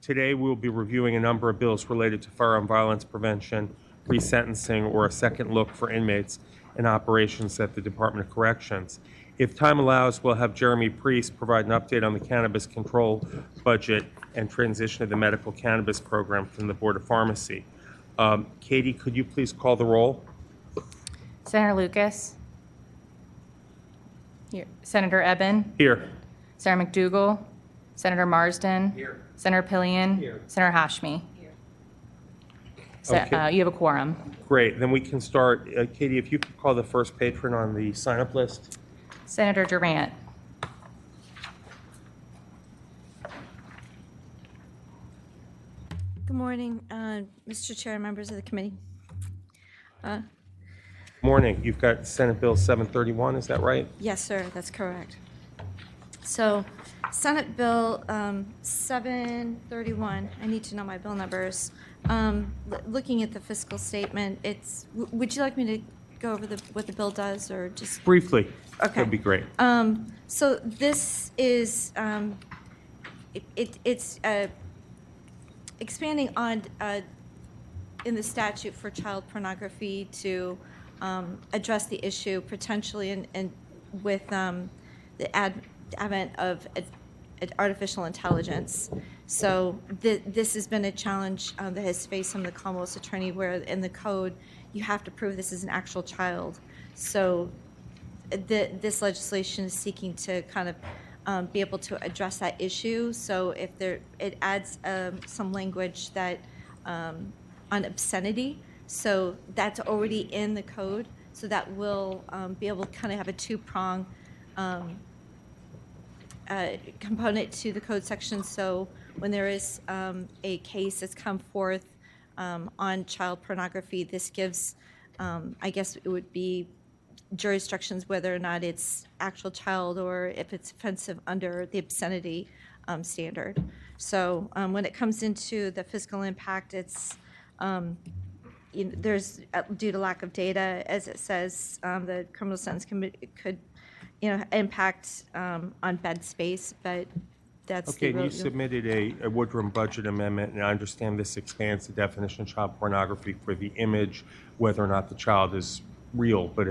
Today, we'll be reviewing a number of bills related to firearm violence prevention, resentencing, or a second look for inmates and operations at the Department of Corrections. If time allows, we'll have Jeremy Priest provide an update on the cannabis control budget and transition of the medical cannabis program from the Board of Pharmacy. Katie, could you please call the roll? Senator Lucas? Here. Senator Eben? Here. Senator McDougall? Senator Marsden? Here. Senator Pillion? Here. Senator Hashmi? Here. So, Okay. you have a quorum. Great. Then we can start. Katie, if you could call the first patron on the sign-up list. Senator Durant? Good morning, Mr. Chair and members of the committee. Morning. You've got Senate Bill 731, is that right? Yes, sir, that's correct. So, Senate Bill 731, I need to know my bill numbers. Looking at the fiscal statement, would you like me to go over what the bill does, or just? Briefly. Okay. That'd be great. So this is, it's expanding on, in the statute for child pornography to address the issue potentially and with the advent of artificial intelligence. So this has been a challenge that has faced some of the Commonwealth's attorney, where in the code you have to prove this is an actual child. So this legislation is seeking to kind of be able to address that issue. So if it adds some language that on obscenity, so that's already in the code. So that will be able to kind of have a two-prong component to the code section. So when there is a case that's come forth on child pornography, this gives, I guess it would be jury instructions whether or not it's actual child or if it's offensive under the obscenity standard. So when it comes into the fiscal impact, it's there's due to lack of data, as it says, the criminal sentence could impact on bed space, but that's Okay, and you submitted a Woodrum budget amendment, and I understand this expands the definition of child pornography for the image, whether or not the child is real, but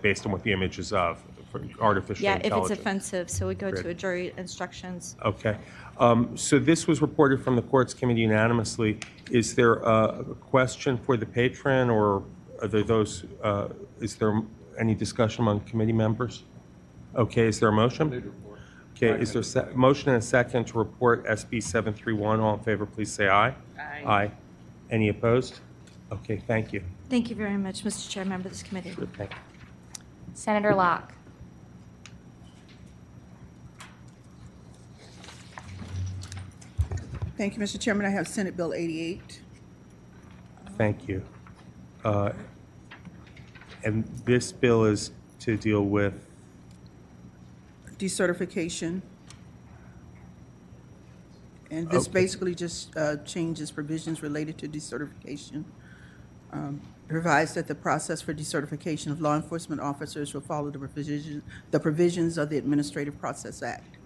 based on what the image is of, for artificial intelligence. Yeah, if it's offensive, so we go to a jury instructions. Okay. So this was reported from the Courts Committee unanimously. Is there a question for the patron, or are there is there any discussion among committee members? Okay, is there a motion? Okay, is there a motion and a second to report SB 731? All in favor, please say aye. Aye. Aye. Any opposed? Okay, thank you. Thank you very much, Mr. Chair, member of this committee. Sure, thank you. Senator Locke? Thank you, Mr. Chairman. I have Senate Bill 88. Thank you. And this bill is to deal with? Decertification. And this Okay. basically just changes provisions related to decertification. Provides that the process for decertification of law enforcement officers will follow the provisions of the Administrative Process Act.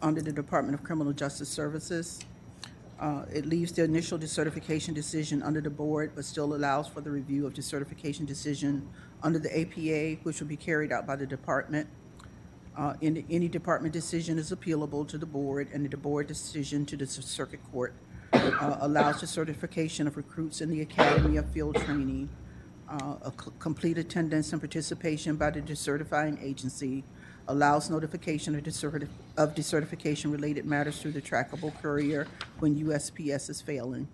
Under the Department of Criminal Justice Services, it leaves the initial decertification decision under the board, but still allows for the review of decertification decision under the APA, which will be carried out by the department. Any department decision is appealable to the board, and the board decision to the circuit court. Allows the certification of recruits in the Academy of Field Training, complete attendance and participation by the decertifying agency, allows notification of decertification related matters through the trackable courier when USPS is failing,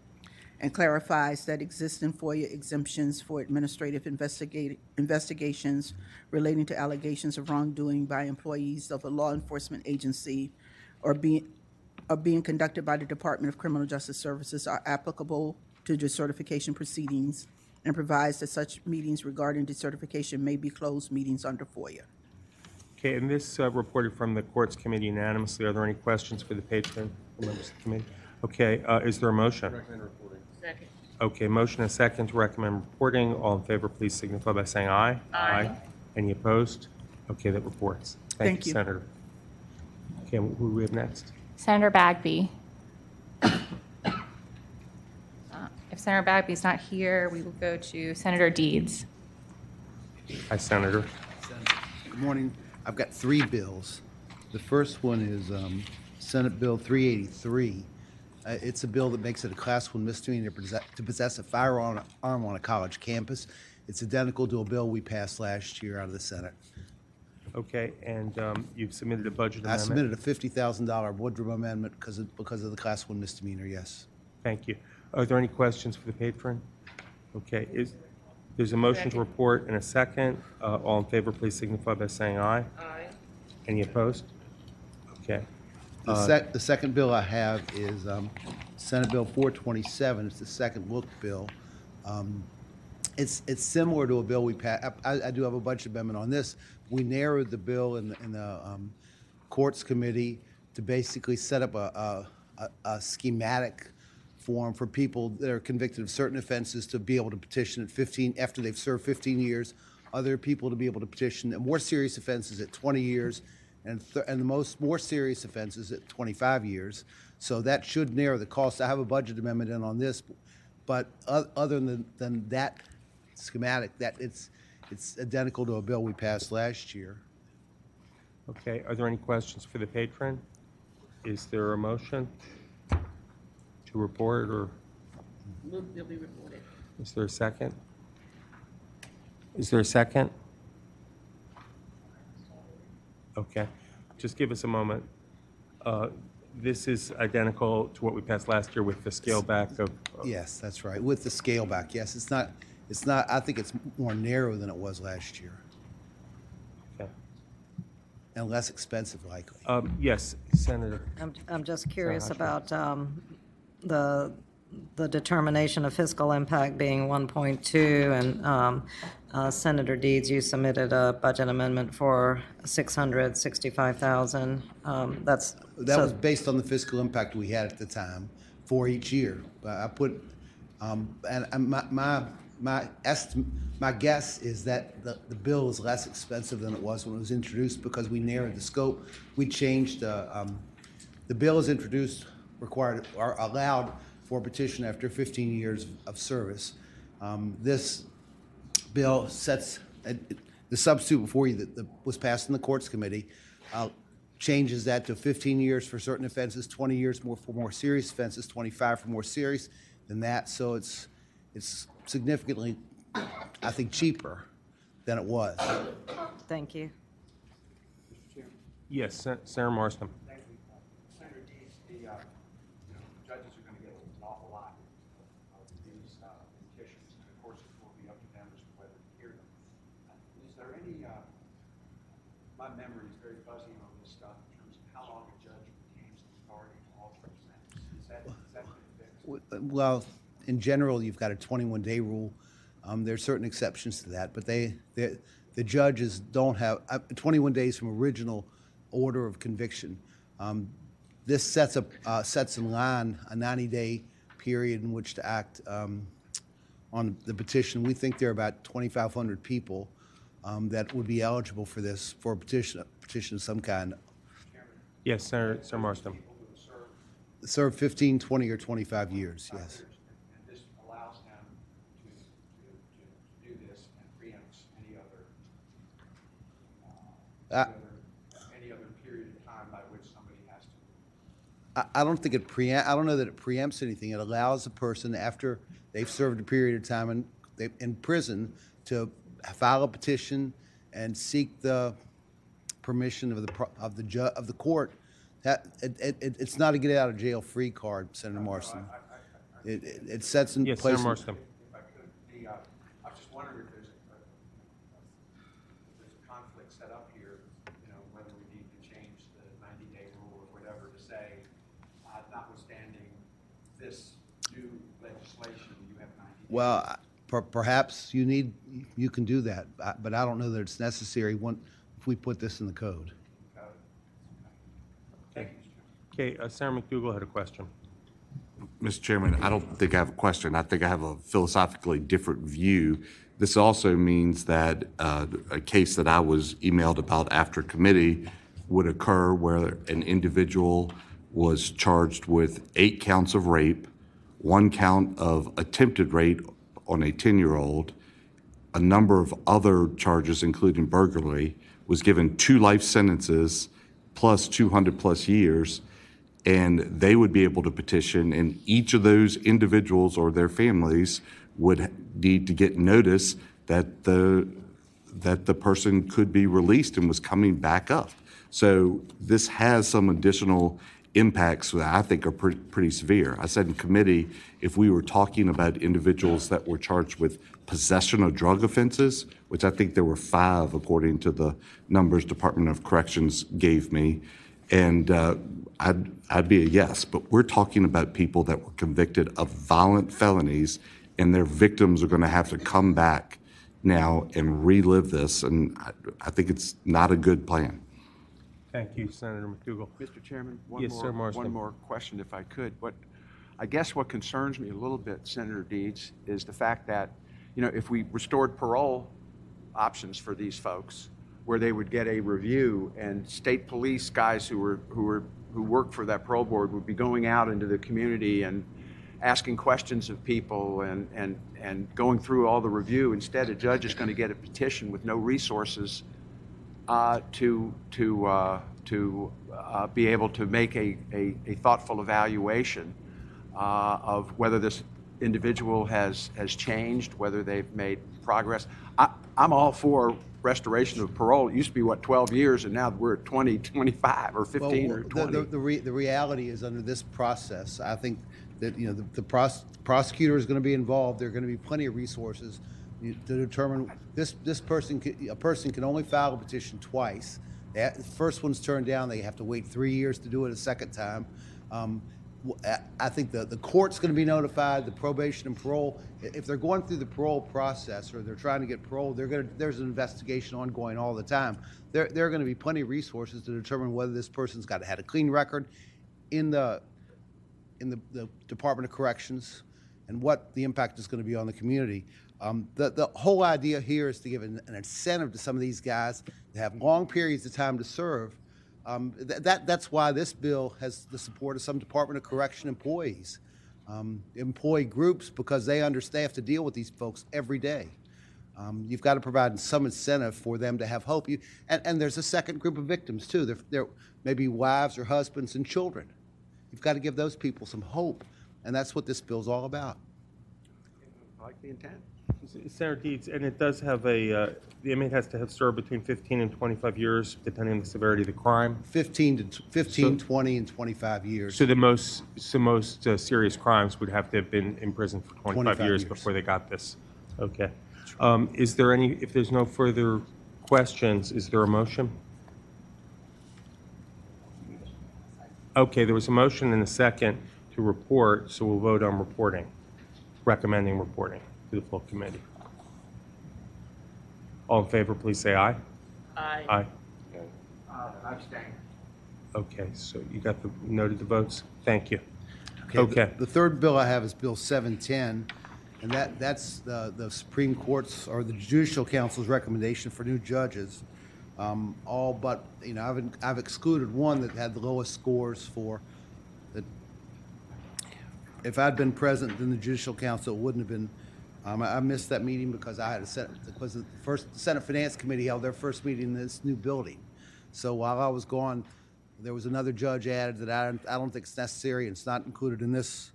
and clarifies that existing FOIA exemptions for administrative investigations relating to allegations of wrongdoing by employees of a law enforcement agency are being conducted by the Department of Criminal Justice Services are applicable to decertification proceedings, and provides that such meetings regarding decertification may be closed meetings under FOIA. Okay, and this reported from the Courts Committee unanimously. Are there any questions for the patron or members of the committee? Okay, is there a motion? Recommend reporting. Second. Okay, motion and second to recommend reporting. All in favor, please signify by saying aye. Aye. Any opposed? Okay, that reports. Thank you, you. Senator. Okay, who do we have next? Senator Bagby? Senator Bagby's not here. We will go to Senator Deeds. Hi, Senator. Good morning. I've got three bills. The first one is Senate Bill 383. It's a bill that makes it a Class 1 misdemeanor to possess a firearm on a college campus. It's identical to a bill we passed last year out of the Senate. Okay, and you've submitted a budget I amendment? submitted a $50,000 Woodrum amendment because of the Class 1 misdemeanor, yes. Thank you. Are there any questions for the patron? Okay, there's a motion to report and a second. All in favor, please signify by saying aye. Aye. Any opposed? Okay. The second bill I have is Senate Bill 427. It's the second look bill. It's similar to a bill we passed. I do have a budget amendment on this. We narrowed the bill in the courts committee to basically set up a schematic form for people that are convicted of certain offenses to be able to petition at 15 after they've served 15 years. Other people to be able to petition at more serious offenses at 20 years, and the more serious offenses at 25 years. So that should narrow the cost. I have a budget amendment in on this, but other than that schematic, that it's identical to a bill we passed last year. Okay, are there any questions for the patron? Is there a motion to report, or They'll be reported. is there a second? Is there a second? Okay, just give us a moment. This is identical to what we passed last year with the scale back of. Yes, that's right. With the scale back, yes. It's not, I think it's more narrow than it was last year Okay. and less expensive likely. Yes, Senator. I'm just curious Sarah about the determination of fiscal impact being 1.2, and Senator Deeds, you submitted a budget amendment for $665,000. That was based on the fiscal impact we had at the time for each year. But I put, and my guess is that the bill is less expensive than it was when it was introduced because we narrowed the scope. We changed the bill is introduced required or allowed for petition after 15 years of service. This bill sets the substitute before you that was passed in the courts committee changes that to 15 years for certain offenses, 20 years for more serious offenses, 25 for more serious than that. So it's significantly, I think, cheaper than it was. Thank you. Yes, Senator Marston. Thank you. Senator Deeds, the judges are going to get an awful lot of these petitions, and of course it will be up to them as to whether to hear them. Is there any, my memory is very fuzzy on this stuff in terms of how long a judge retains the authority to alter a sentence. Is that been fixed? Well, in general, you've got a 21-day rule. There are certain exceptions to that, but the judges don't have 21 days from original order of conviction. This sets in line a 90-day period in which to act on the petition. We think there are about 2,500 people that would be eligible for this, for a petition of some kind. Yes, Senator Marston. Serve 15, 20, or 25 years, yes. And this allows them to do this and preempts any other period of time by which somebody has to. I don't think I don't know that it preempts anything. It allows a person after they've served a period of time in prison to file a petition and seek the permission of the court. It's not a get out of jail free card, Senator Marston. It sets in Yes, place. Senator Marston. If I could, I was just wondering if there's a conflict set up here, whether we need to change the 90-day rule or whatever to say, notwithstanding this new legislation, you have 90 days. Well, perhaps you can do that, but I don't know that it's necessary if we put this in the code. Okay, Senator McDougal had a question. Mr. Chairman, I don't think I have a question. I think I have a philosophically different view. This also means that a case that I was emailed about after committee would occur where an individual was charged with 8 counts of rape, one count of attempted rape on a 10-year-old, a number of other charges, including burglary, was given 2 life sentences plus 200 plus years, and they would be able to petition, and each of those individuals or their families would need to get notice that the person could be released and was coming back up. So this has some additional impacts that I think are pretty severe. I said in committee, if we were talking about individuals that were charged with possession of drug offenses, which I think there were 5 according to the numbers Department of Corrections gave me, and I'd be a yes. But we're talking about people that were convicted of violent felonies, and their victims are going to have to come back now and relive this, and I think it's not a good plan. Thank you, Senator McDougal. Mr. Chairman, Yes, sir, Marsden. one more question if I could. I guess what concerns me a little bit, Senator Deeds, is the fact that, if we restored parole options for these folks, where they would get a review, and state police guys who work for that parole board would be going out into the community and asking questions of people and going through all the review. Instead, a judge is going to get a petition with no resources to be able to make a thoughtful evaluation of whether this individual has changed, whether they've made progress. I'm all for restoration of parole. It used to be, 12 years, and now we're at 20, 25, or 15, or 20. The reality is, under this process, I think that the prosecutor is going to be involved. There are going to be plenty of resources to determine a person can only file a petition twice. The first one's turned down, they have to wait 3 years to do it a second time. I think the court's going to be notified, the probation and parole. If they're going through the parole process or they're trying to get parole, there's an investigation ongoing all the time. There are going to be plenty of resources to determine whether this person's had a clean record in the Department of Corrections and what the impact is going to be on the community. The whole idea here is to give an incentive to some of these guys to have long periods of time to serve. That's why this bill has the support of some Department of Correction employees, employee groups, because they have to deal with these folks every day. You've got to provide some incentive for them to have hope. And there's a second group of victims, too. There may be wives or husbands and children. You've got to give those people some hope, and that's what this bill's all about. I like the intent. Senator Deeds, and it does have the inmate has to have served between 15 and 25 years, depending on the severity of the crime. 15, 20, and 25 years. So the most serious crimes would have to have been in prison for 25 years before they got this. Okay. Is there if there's no further questions, is there a motion? Okay, there was a motion and a second to report, so we'll vote on recommending reporting to the full committee. All in favor, please say aye. Aye. Aye. Abstain. Okay, so you got noted the votes? Thank you. Okay. Okay. The third bill I have is Bill 710, and that's the Supreme Court's or the Judicial Council's recommendation for new judges. All but, I've excluded one that had the lowest scores for that. If I'd been present, then the Judicial Council wouldn't have been. I missed that meeting because the Senate Finance Committee held their first meeting in this new building. So while I was gone, there was another judge added that I don't think it's necessary, and it's not included in this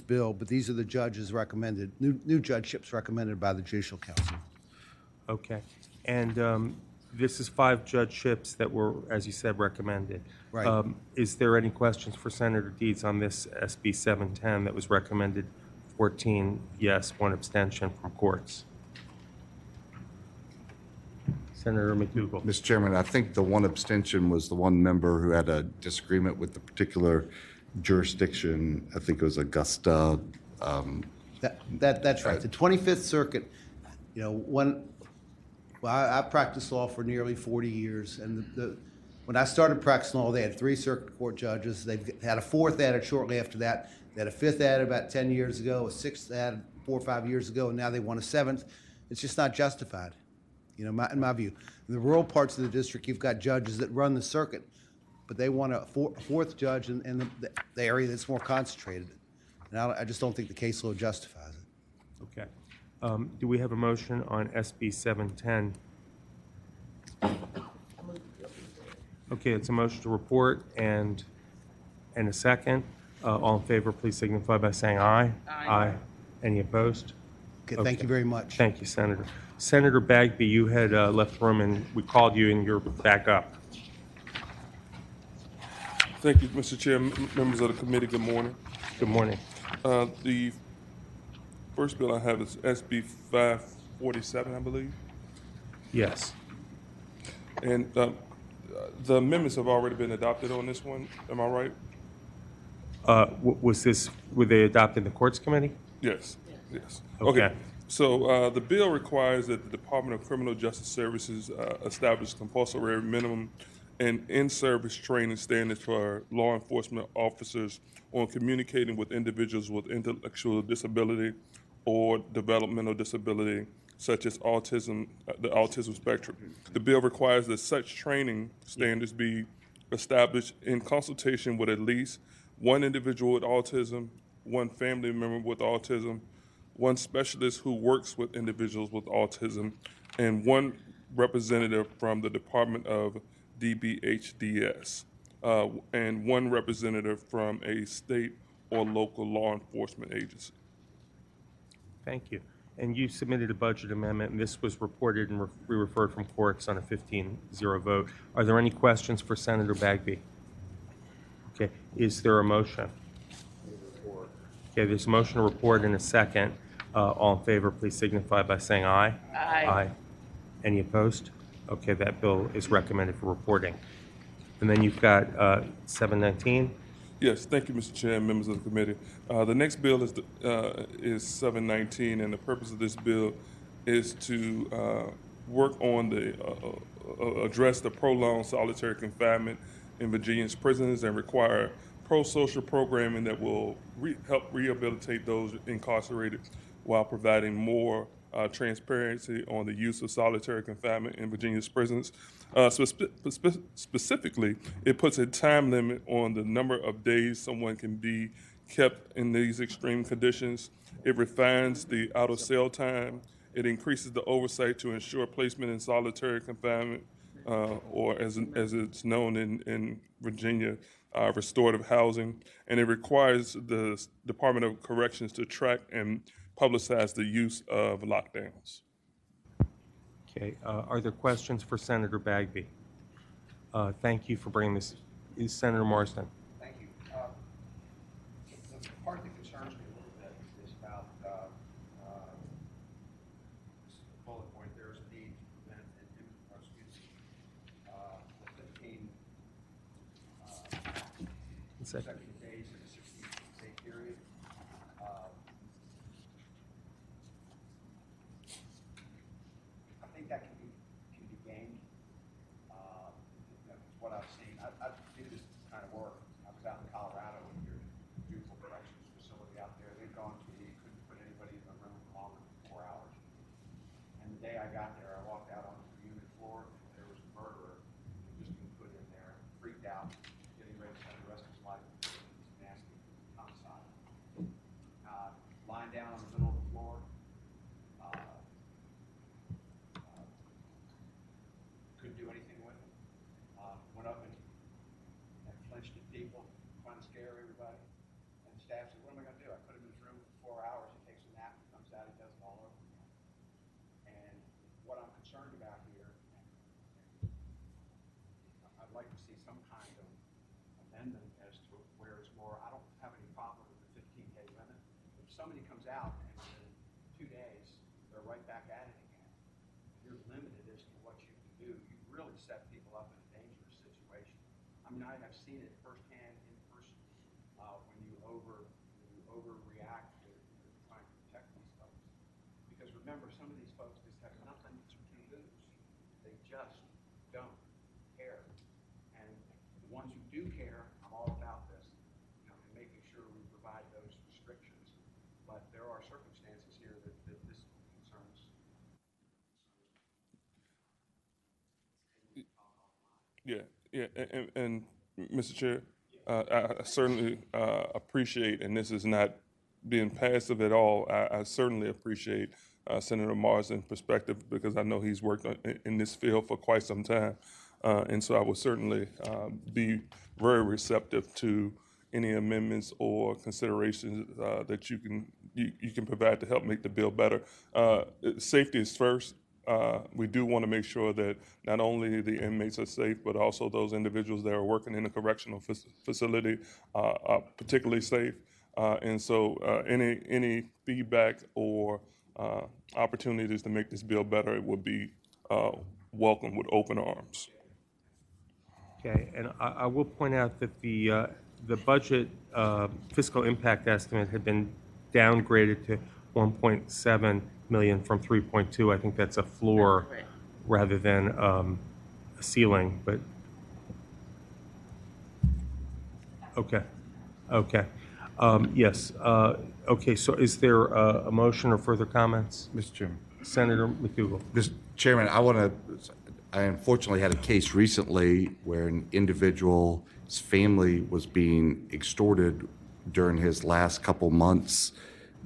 bill. But these are the judges recommended, new judgeships recommended by the Judicial Council. Okay. And this is 5 judgeships that were, as you said, recommended. Right. Is there any questions for Senator Deeds on this SB 710 that was recommended? 14 yes, 1 abstention from courts. Senator McDougal. Mr. Chairman, I think the 1 abstention was the 1 member who had a disagreement with the particular jurisdiction. I think it was Augusta. That's right. The 25th Circuit, I practiced law for nearly 40 years, and when I started practicing law, they had 3 circuit court judges. They had a 4th added shortly after that. They had a 5th added about 10 years ago, a 6th added 4 or 5 years ago, and now they want a 7th. It's just not justified, in my view. In the rural parts of the district, you've got judges that run the circuit, but they want a 4th judge in the area that's more concentrated. And I just don't think the caseload justifies it. Okay. Do we have a motion on SB 710? Okay, it's a motion to report and a second. All in favor, please signify by saying aye. Aye. Any opposed? Okay, thank you very much. Thank you, Senator. Senator Bagby, you had left the room and we called you and you're back up. Thank you, Mr. Chair, members of the committee, good morning. Good morning. The first bill I have is SB 547, I believe. Yes. And the amendments have already been adopted on this one, am I right? Were they adopted in the courts committee? Yes, yes. Okay. So the bill requires that the Department of Criminal Justice Services establish compulsory minimum and in-service training standards for law enforcement officers on communicating with individuals with intellectual disability or developmental disability, such as autism, the autism spectrum. The bill requires that such training standards be established in consultation with at least one individual with autism, one family member with autism, one specialist who works with individuals with autism, and one representative from the Department of DBHDS, and one representative from a state or local law enforcement agency. Thank you. And you submitted a budget amendment, and this was reported and referred from courts on a 15-0 vote. Are there any questions for Senator Bagby? Okay. Is there a motion? Okay, there's a motion to report in a second. All in favor, please signify by saying aye. Aye. Aye. Any opposed? Okay, that bill is recommended for reporting. And then you've got 719. Yes, thank you, Mr. Chair and members of the committee. The next bill is 719, and the purpose of this bill is to work on address the prolonged solitary confinement in Virginia's prisons and require pro-social programming that will help rehabilitate those incarcerated while providing more transparency on the use of solitary confinement in Virginia's prisons. Specifically, it puts a time limit on the number of days someone can be kept in these extreme conditions. It refines the out-of-cell time. It increases the oversight to ensure placement in solitary confinement, or as it's known in Virginia, restorative housing. And it requires the Department of Corrections to track and publicize the use of lockdowns. Okay. Are there questions for Senator Bagby? Thank you for bringing this. Is Senator Marsden? Thank you. The part that concerns me a little bit is about this bullet point. There is a need to prevent the 15 consecutive days in a 16-day period. I think that can be gained. That's what I've seen. I do this kind of work. I was out in Colorado with your beautiful corrections facility out there. They've gone to you couldn't put anybody in the room longer than 4 hours. And the day I got there, I walked out onto the unit floor. And there was a murderer who just been put in there, freaked out, getting ready to spend the rest of his life. He's nasty homicide. Lying down on the middle of the floor. Couldn't do anything with him. Went up and flinched at people, trying to scare everybody. And the staff said, "What am I going to do? I put him in his room for 4 hours. He takes a nap, he comes out, he does it all over again." And what I'm concerned about here, I'd like to see some kind of amendment as to where it's more. I don't have any problem with the 15-day limit. If somebody comes out and within 2 days they're right back at it again, you're limited as to what you can do. You really set people up in a dangerous situation. I mean, I have seen it firsthand in person when you overreact to trying to protect these folks. Because remember, some of these folks just have nothing to lose. They just don't care. And the ones who do care, I'm all about this, and making sure we provide those restrictions. But there are circumstances here that this concerns. Yeah, and Mr. Chair, I certainly appreciate, and this is not being passive at all. I certainly appreciate Senator Marsden's perspective because I know he's worked in this field for quite some time. And so I would certainly be very receptive to any amendments or considerations that you can provide to help make the bill better. Safety is first. We do want to make sure that not only the inmates are safe, but also those individuals that are working in a correctional facility are particularly safe. And so any feedback or opportunities to make this bill better, it would be welcome with open arms. Okay, and I will point out that the budget fiscal impact estimate had been downgraded to 1.7 million from 3.2. I think that's a floor rather than a ceiling, but okay, okay. Yes, okay, so is there a motion or further comments? Mr. Chairman. Senator McDougal. Mr. Chairman, I unfortunately had a case recently where an individual's family was being extorted during his last couple months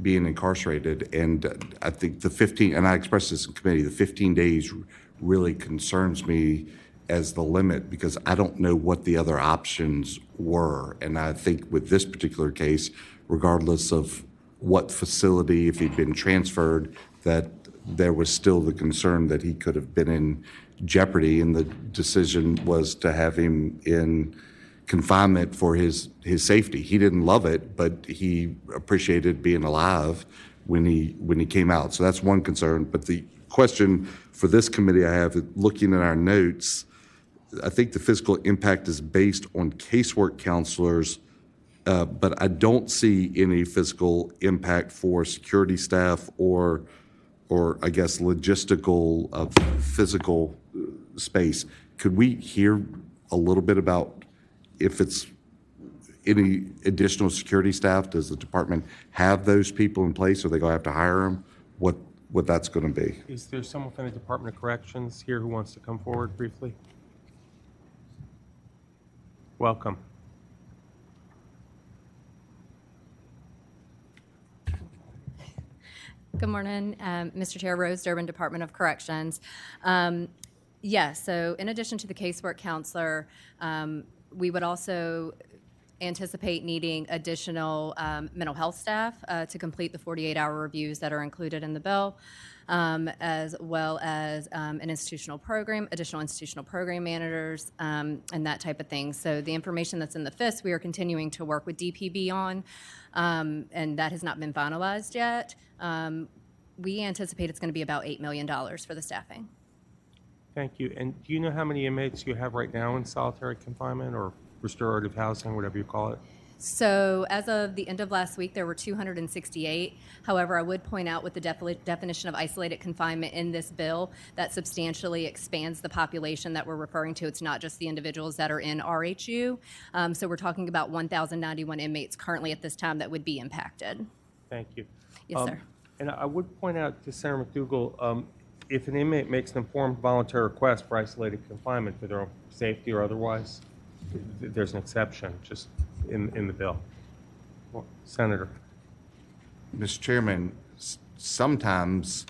being incarcerated. And I think and I expressed this in committee, the 15 days really concerns me as the limit because I don't know what the other options were. And I think with this particular case, regardless of what facility, if he'd been transferred, that there was still the concern that he could have been in jeopardy, and the decision was to have him in confinement for his safety. He didn't love it, but he appreciated being alive when he came out. So that's one concern. But the question for this committee I have, looking at our notes, I think the fiscal impact is based on casework counselors, but I don't see any fiscal impact for security staff or I guess logistical physical space. Could we hear a little bit about if it's any additional security staff? Does the department have those people in place, or are they going to have to hire them? What that's going to be? Is there someone from the Department of Corrections here who wants to come forward briefly? Welcome. Good morning, Mr. Chair, Rose Durbin, Department of Corrections. Yes, so in addition to the casework counselor, we would also anticipate needing additional mental health staff to complete the 48-hour reviews that are included in the bill, as well as additional institutional program managers, and that type of thing. So the information that's in the FIS, we are continuing to work with DPB on, and that has not been finalized yet. We anticipate it's going to be about $8 million for the staffing. Thank you. And do you know how many inmates you have right now in solitary confinement or restorative housing, whatever you call it? So as of the end of last week, there were 268. However, I would point out with the definition of isolated confinement in this bill, that substantially expands the population that we're referring to. It's not just the individuals that are in RHU. So we're talking about 1,091 inmates currently at this time that would be impacted. Thank you. Yes, sir. And I would point out to Senator McDougal, if an inmate makes an informed voluntary request for isolated confinement for their own safety or otherwise, there's an exception just in the bill. Well, Senator. Mr. Chairman, sometimes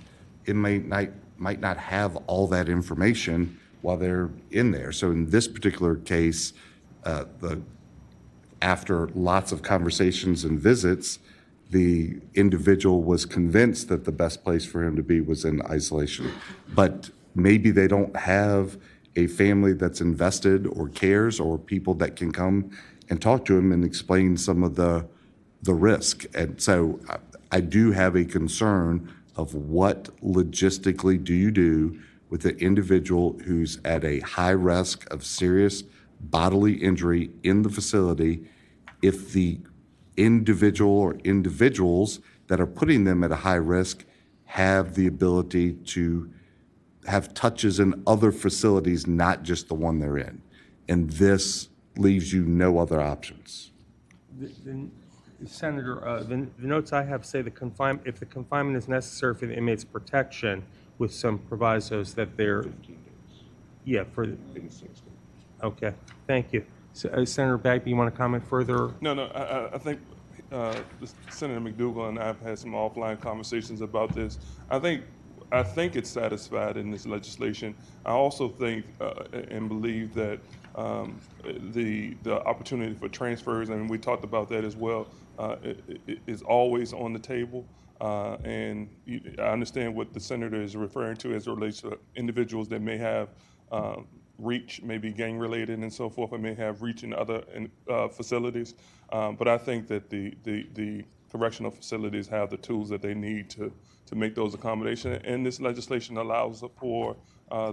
it might not have all that information while they're in there. So in this particular case, after lots of conversations and visits, the individual was convinced that the best place for him to be was in isolation. But maybe they don't have a family that's invested or cares, or people that can come and talk to him and explain some of the risk. And so I do have a concern of what logistically do you do with an individual who's at a high risk of serious bodily injury in the facility if the individual or individuals that are putting them at a high risk have the ability to have touches in other facilities, not just the one they're in. And this leaves you no other options. Senator, the notes I have say if the confinement is necessary for the inmate's protection, with some provisos that they're, yeah, for, okay, thank you. So, Senator Bagby, you want to comment further? No, I think Senator McDougal and I have had some offline conversations about this. I think it's satisfied in this legislation. I also think and believe that the opportunity for transfers, and we talked about that as well, is always on the table. And I understand what the senator is referring to as it relates to individuals that may have reach, maybe gang related and so forth, and may have reach in other facilities. But I think that the correctional facilities have the tools that they need to make those accommodations. And this legislation allows for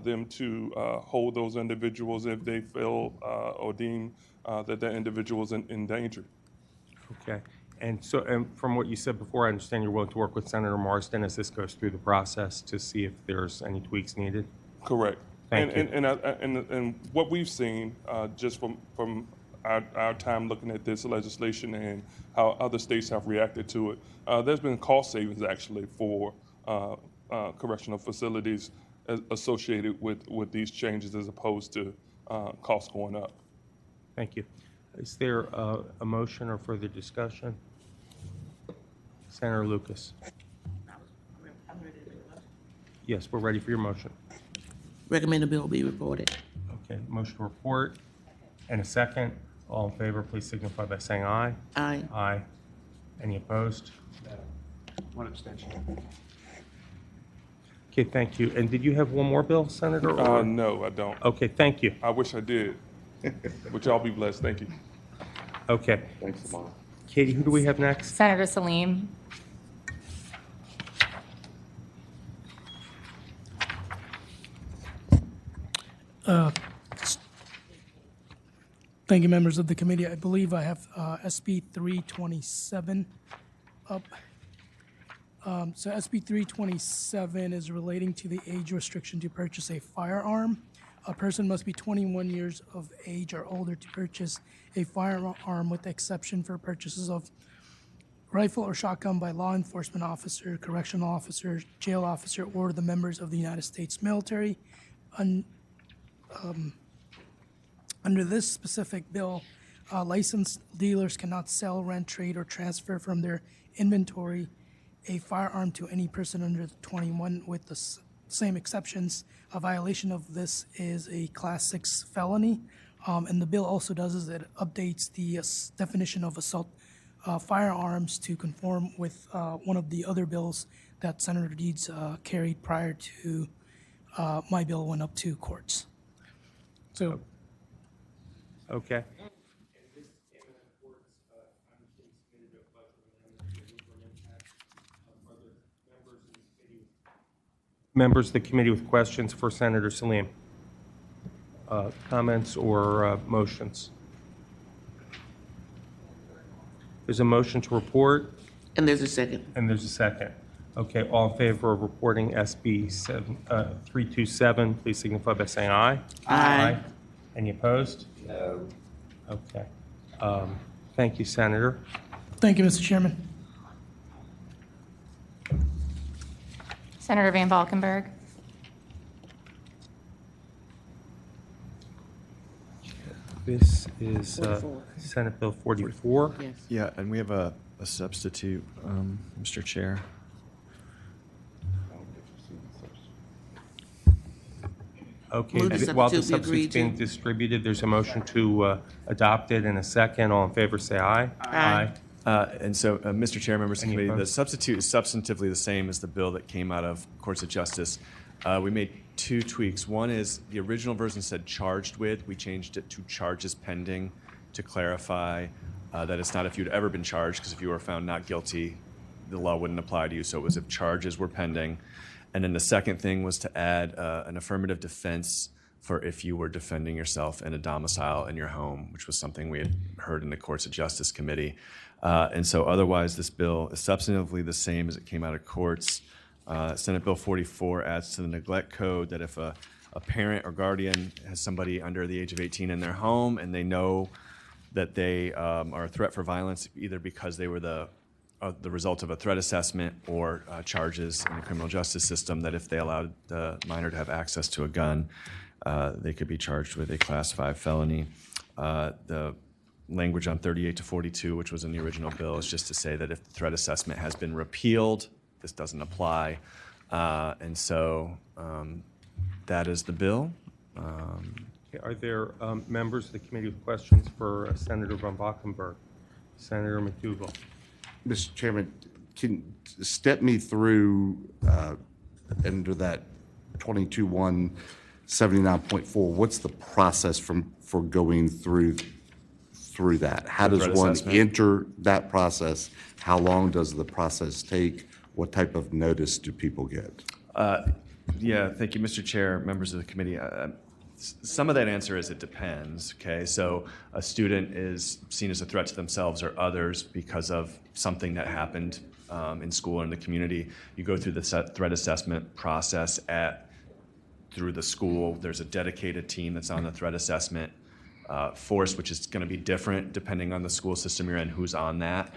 them to hold those individuals if they feel or deem that that individual is in danger. Okay. And so, and from what you said before, I understand you're willing to work with Senator Marsden as this goes through the process to see if there's any tweaks needed? Correct. Thank you. And what we've seen just from our time looking at this legislation and how other states have reacted to it, there's been cost savings actually for correctional facilities associated with these changes as opposed to costs going up. Thank you. Is there a motion or further discussion? Senator Lucas. Yes, we're ready for your motion. Recommend the bill be reported. Okay, motion to report and a second. All in favor, please signify by saying aye. Aye. Aye. Any opposed? One abstention. Okay, thank you. And did you have one more bill, Senator? Or? No, I don't. Okay, thank you. I wish I did. But y'all be blessed. Thank you. Okay. Thanks, Lamar. Katie, who do we have next? Senator Salim. Thank you, members of the committee. I believe I have SB 327 up. So SB 327 is relating to the age restriction to purchase a firearm. A person must be 21 years of age or older to purchase a firearm, with the exception for purchases of rifle or shotgun by law enforcement officer, correctional officer, jail officer, or the members of the United States military. Under this specific bill, licensed dealers cannot sell, rent, trade, or transfer from their inventory a firearm to any person under 21, with the same exceptions. A violation of this is a Class 6 felony. And the bill also does is it updates the definition of assault firearms to conform with one of the other bills that Senator Deeds carried prior to my bill went up to courts. So. Okay. Members of the committee with questions for Senator Salim? Comments or motions? There's a motion to report. And there's a second. And there's a second. Okay, all in favor of reporting SB 327, please signify by saying aye. Aye. Any opposed? No. Okay. Thank you, Senator. Thank you, Mr. Chairman. Senator Van Valkenburg. This is 44. Senate Bill 44. Yes. Yeah, and we have a substitute, Mr. Chair. Okay, Move the while the substitute be substitute's agreed being to. distributed, there's a motion to adopt it in a second. All in favor, say aye. Aye. And so, Mr. Chair, members of the Any committee, the opposed? substitute is substantively the same as the bill that came out of Courts of Justice. We made two tweaks. One is the original version said charged with. We changed it to charges pending to clarify that it's not if you'd ever been charged, because if you were found not guilty, the law wouldn't apply to you. So it was if charges were pending. And then the second thing was to add an affirmative defense for if you were defending yourself in a domicile in your home, which was something we had heard in the Courts of Justice Committee. And so otherwise, this bill is substantively the same as it came out of courts. Senate Bill 44 adds to the neglect code that if a parent or guardian has somebody under the age of 18 in their home and they know that they are a threat for violence, either because they were the result of a threat assessment or charges in the criminal justice system, that if they allowed the minor to have access to a gun, they could be charged with a Class 5 felony. The language on 38 to 42, which was in the original bill, is just to say that if the threat assessment has been repealed, this doesn't apply. And so that is the bill. Okay, are there members of the committee with questions for Senator von Valkenburg? Senator McDougal. Mr. Chairman, can step me through under that 22-179.4, what's the process for going through that? How The does threat one assessment? enter that process? How long does the process take? What type of notice do people get? Yeah, thank you, Mr. Chair, members of the committee. Some of that answer is it depends, okay? So a student is seen as a threat to themselves or others because of something that happened in school or in the community. You go through the threat assessment process through the school. There's a dedicated team that's on the threat assessment force, which is going to be different depending on the school system you're in, who's on that.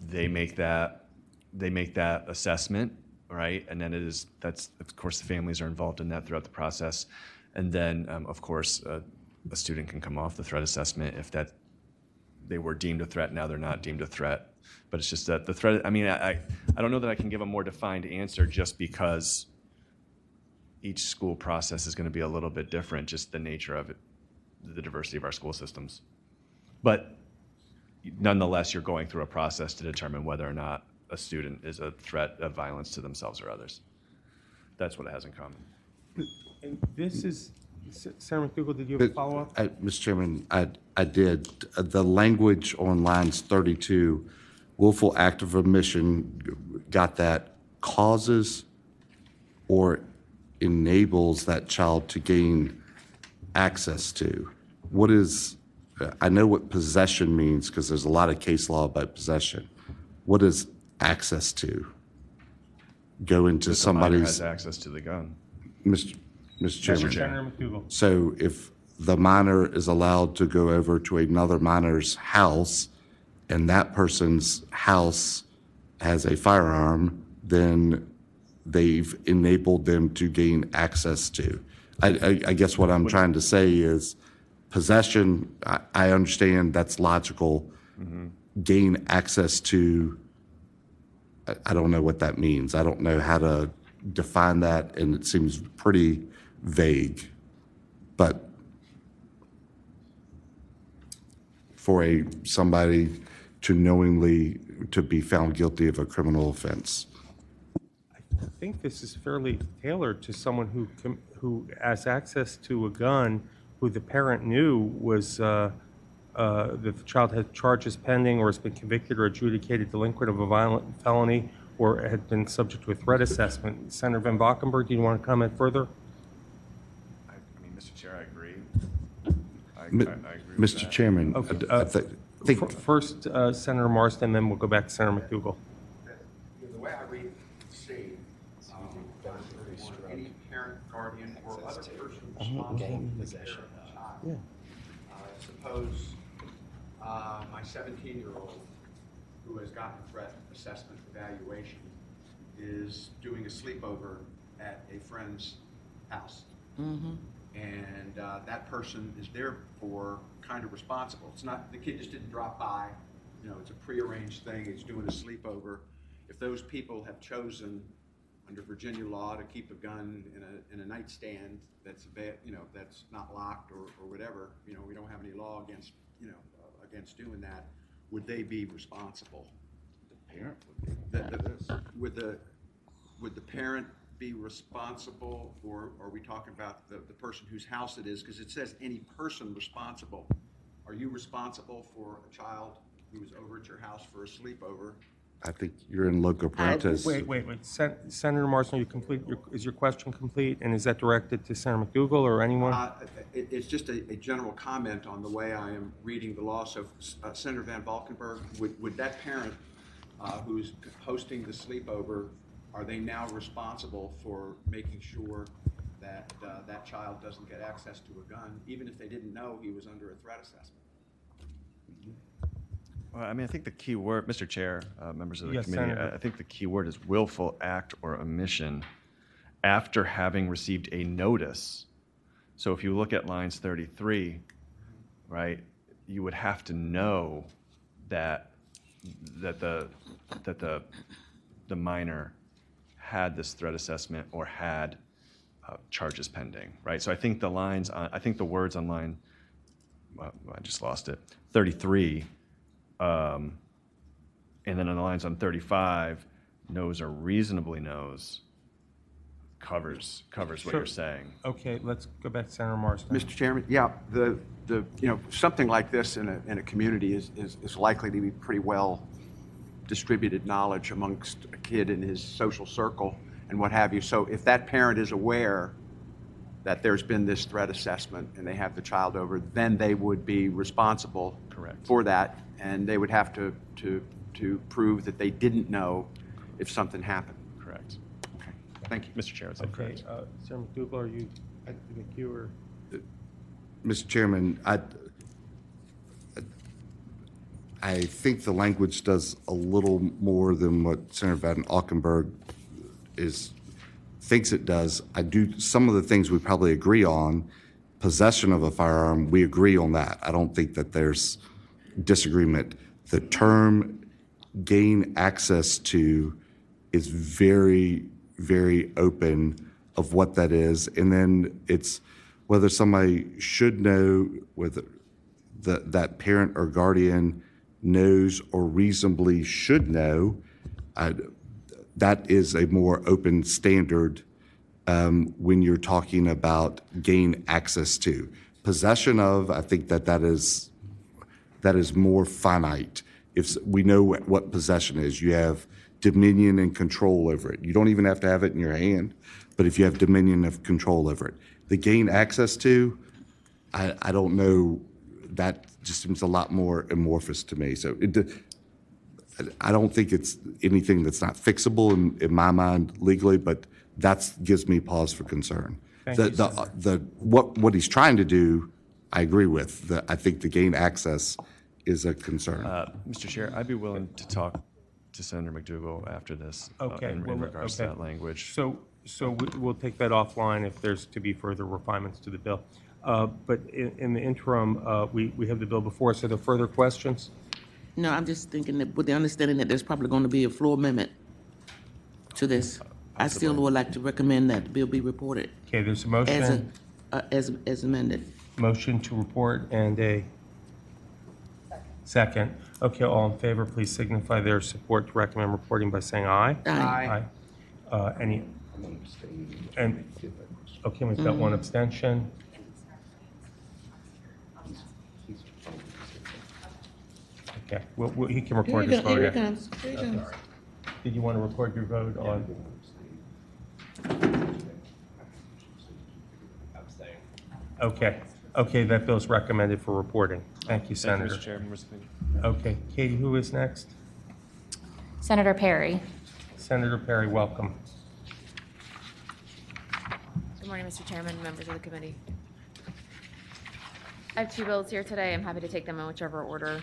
They make that assessment, right? And then that's of course the families are involved in that throughout the process. And then of course a student can come off the threat assessment if that they were deemed a threat. Now they're not deemed a threat. But it's just that the threat, I mean, I don't know that I can give a more defined answer just because each school process is going to be a little bit different, just the nature of it, the diversity of our school systems. But nonetheless, you're going through a process to determine whether or not a student is a threat of violence to themselves or others. That's what it has in common. And this is, Senator McDougal, did you have a follow-up? Mr. Chairman, I did. The language on lines 32, willful act of omission, got that causes or enables that child to gain access to. What is, I know what possession means because there's a lot of case law about possession. What is access to? Go into If the minor somebody's, has access to the gun. Mr. Chairman. Senator McDougal. So if the minor is allowed to go over to another minor's house and that person's house has a firearm, then they've enabled them to gain access to. I guess what I'm trying to say is possession, I understand that's logical. Gain access to, I don't know what that means. I don't know how to define that, and it seems pretty vague. But for somebody to knowingly to be found guilty of a criminal offense. I think this is fairly tailored to someone who has access to a gun, who the parent knew was the child had charges pending or has been convicted or adjudicated delinquent of a violent felony or had been subject to a threat assessment. Senator Van Valkenburg, do you want to comment further? I mean, Mr. Chair, I agree. I Mi- agree with Mr. that. Chairman, Okay, I think First, Senator Marston, then we'll go back to Senator McDougal. The way I read C, any parent, guardian, or other person responsible for the care of a child. Suppose my 17-year-old, who has gotten a threat assessment evaluation, is doing a sleepover at a friend's house. And that person is therefore kind of responsible. It's not, the kid just didn't drop by, you know, it's a prearranged thing, he's doing a sleepover. If those people have chosen under Virginia law to keep a gun in a nightstand that's that's not locked or whatever, you know, we don't have any law against, against doing that, would they be responsible? The parent would be. Would the parent be responsible, or are we talking about the person whose house it is? Because it says any person responsible. Are you responsible for a child who was over at your house for a sleepover? I think you're in loco parentis. Wait. Senator Marston, is your question complete? And is that directed to Senator McDougal or anyone? It's just a general comment on the way I am reading the law. So Senator Van Valkenburg, would that parent who's hosting the sleepover, are they now responsible for making sure that that child doesn't get access to a gun, even if they didn't know he was under a threat assessment? Well, I mean, I think the key word, Mr. Chair, members of the Yes, committee, Senator. I think the key word is willful act or omission after having received a notice. So if you look at lines 33, right, you would have to know that the minor had this threat assessment or had charges pending, right? So I think the words on line, I just lost it, 33, and then on the lines on 35, knows or reasonably knows covers what you're saying. Okay, let's go back to Senator Marston. Mr. Chairman, yeah, something like this in a community is likely to be pretty well distributed knowledge amongst a kid in his social circle and what have you. So if that parent is aware that there's been this threat assessment and they have the child over, then they would be responsible Correct. for that, and they would have to prove that they didn't know if something happened. Correct. Okay, thank you. Mr. Chair, that's Okay, correct. Senator McDougal, are you, I think you were, Mr. Chairman, I think the language does a little more than what Senator Van Aukenberg thinks it does. Some of the things we probably agree on. Possession of a firearm, we agree on that. I don't think that there's disagreement. The term gain access to is very, very open of what that is. And then it's whether somebody should know, whether that parent or guardian knows or reasonably should know. That is a more open standard when you're talking about gain access to. Possession of, I think that is more finite. If we know what possession is, you have dominion and control over it. You don't even have to have it in your hand, but if you have dominion of control over it. The gain access to, I don't know, that just seems a lot more amorphous to me. So I don't think it's anything that's not fixable in my mind legally, but that gives me pause for concern. What he's trying to do, I agree with. I think the gain access is a concern. Mr. Chair, I'd be willing to talk to Senator McDougal after this okay. in regards to that language. So we'll take that offline if there's to be further refinements to the bill. But in the interim, we have the bill before us. Are there further questions? No, I'm just thinking that with the understanding that there's probably going to be a floor amendment to this. I still would like to recommend that the bill be reported Okay, there's a motion. as amended. Motion to report and a second. Okay, all in favor, please signify their support to recommend reporting by saying aye. Aye. Any? And, okay, we've got one abstention. Okay, he can record his vote. Here after. he comes. Here he comes. Did you want to record your vote on? Okay, that bill's recommended for reporting. Thank you, Thank you, Senator. Mr. Chair. Members of the committee. Okay, Katie, who is next? Senator Perry. Senator Perry, welcome. Good morning, Mr. Chairman, members of the committee. I have two bills here today. I'm happy to take them in whichever order.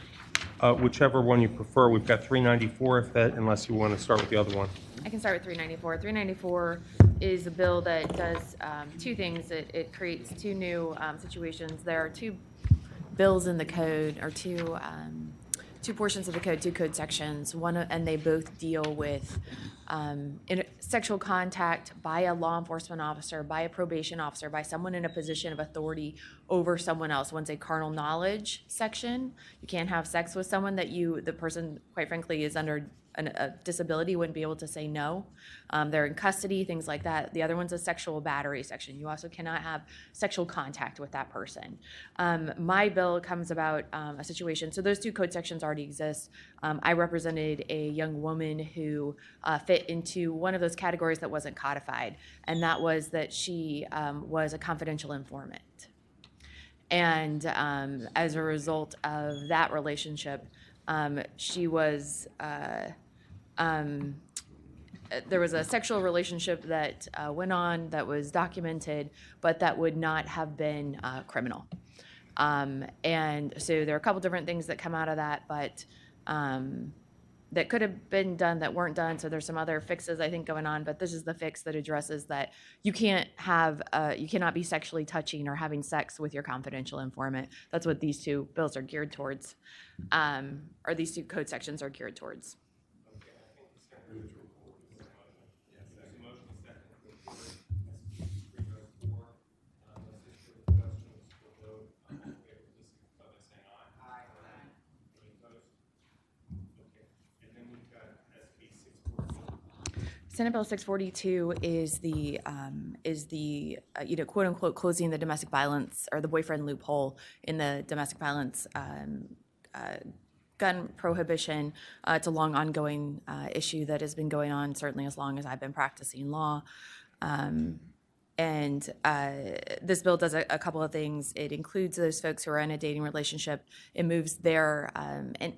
Whichever one you prefer. We've got 394, unless you want to start with the other one. I can start with 394. 394 is a bill that does two things. It creates two new situations. There are two bills in the code, or two portions of the code, two code sections. And they both deal with sexual contact by a law enforcement officer, by a probation officer, by someone in a position of authority over someone else. One's a carnal knowledge section. You can't have sex with someone that the person, quite frankly, is under a disability, wouldn't be able to say no. They're in custody, things like that. The other one's a sexual battery section. You also cannot have sexual contact with that person. My bill comes about a situation, so those two code sections already exist. I represented a young woman who fit into one of those categories that wasn't codified, and that was that she was a confidential informant. And as a result of that relationship, she was, there was a sexual relationship that went on that was documented, but that would not have been criminal. And so there are a couple different things that come out of that, but that could have been done that weren't done. So there's some other fixes I think going on, but this is the fix that addresses that you cannot be sexually touching or having sex with your confidential informant. That's what these two bills are geared towards, or these two code sections are geared towards. Senate Bill 642 is the quote unquote closing the domestic violence or the boyfriend loophole in the domestic violence gun prohibition. It's a long ongoing issue that has been going on certainly as long as I've been practicing law. And this bill does a couple of things. It includes those folks who are in a dating relationship. It moves their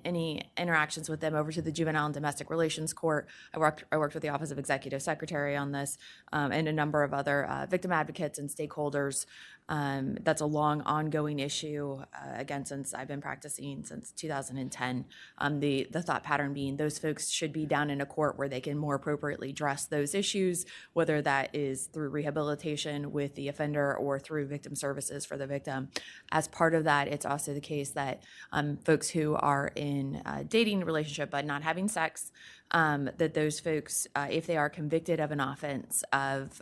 any interactions with them over to the Juvenile and Domestic Relations Court. I worked with the Office of Executive Secretary on this, and a number of other victim advocates and stakeholders. That's a long, ongoing issue, again, since I've been practicing since 2010. The thought pattern being those folks should be down in a court where they can more appropriately address those issues, whether that is through rehabilitation with the offender or through victim services for the victim. As part of that, it's also the case that folks who are in a dating relationship but not having sex, that those folks, if they are convicted of an offense of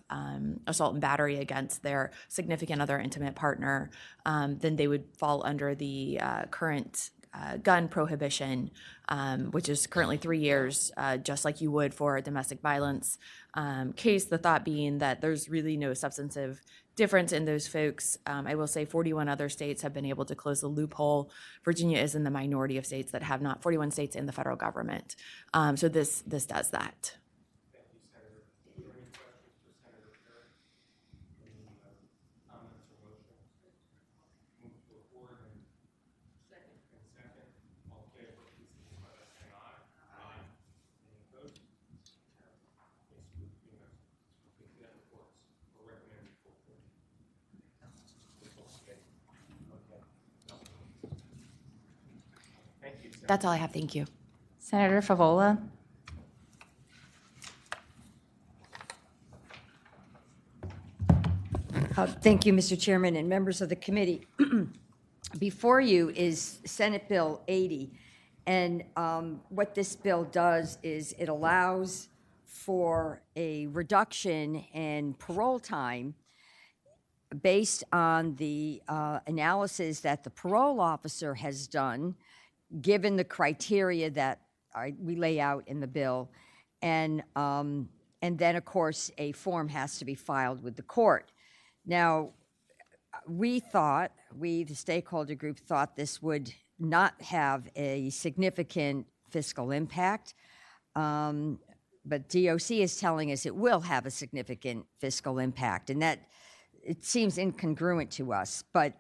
assault and battery against their significant other intimate partner, then they would fall under the current gun prohibition, which is currently 3 years, just like you would for a domestic violence case. The thought being that there's really no substantive difference in those folks. I will say 41 other states have been able to close the loophole. Virginia is in the minority of states that have not, 41 states in the federal government. So this does that. Thank you, Senator. Are there any questions for Senator Perry? Any comments or motions? Move to approve and second. All in favor, please signify by saying aye. Aye. Any opposed? That's all I have. Thank you. Senator Favola. Thank you, Mr. Chairman and members of the committee. Before you is Senate Bill 80. And what this bill does is it allows for a reduction in parole time based on the analysis that the parole officer has done, given the criteria that we lay out in the bill. And then, of course, a form has to be filed with the court. Now, the stakeholder group, thought this would not have a significant fiscal impact. But DOC is telling us it will have a significant fiscal impact. And that, it seems incongruent to us. But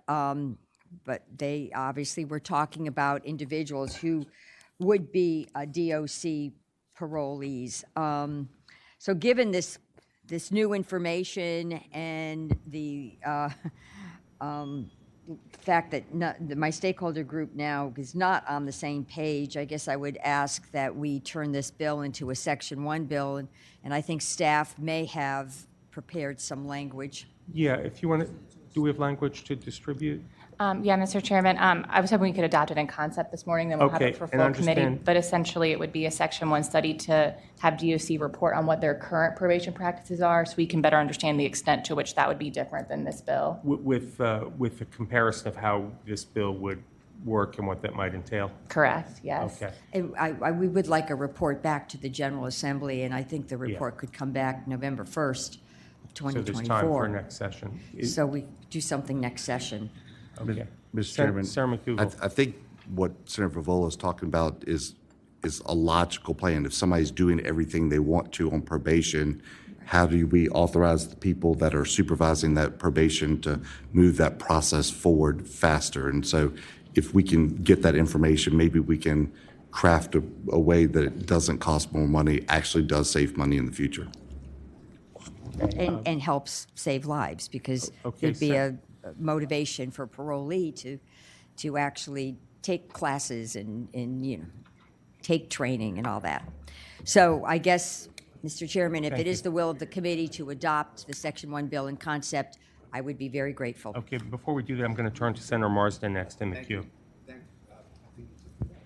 they obviously were talking about individuals who would be DOC parolees. So given this new information and the fact that my stakeholder group now is not on the same page, I guess I would ask that we turn this bill into a Section 1 bill, and I think staff may have prepared some language. Yeah, if you want to, do we have language to distribute? Yeah, Mr. Chairman, I was hoping we could adopt it in concept this morning, then we'll have Okay, it for and full committee. understand- But essentially, it would be a Section 1 study to have DOC report on what their current probation practices are, so we can better understand the extent to which that would be different than this bill. With a comparison of how this bill would work and what that might entail? Correct, yes. Okay. And we would like a report back to the General Assembly, and I think the report could come back November 1st of 2024. So there's time for next session. So we do something next session. Okay. Mr. Chairman, Senator McDougal. I think what Senator Favola is talking about is a logical plan. If somebody's doing everything they want to on probation, how do we authorize the people that are supervising that probation to move that process forward faster? And so if we can get that information, maybe we can craft a way that it doesn't cost more money, actually does save money in the future. And helps save lives, because there'd be a motivation for parolee to actually take classes and take training and all that. So I guess, Mr. Chairman, if Thank it is you. the will of the committee to adopt the Section 1 bill in concept, I would be very grateful. Okay, before we do that, I'm going to turn to Senator Marsden next in the queue.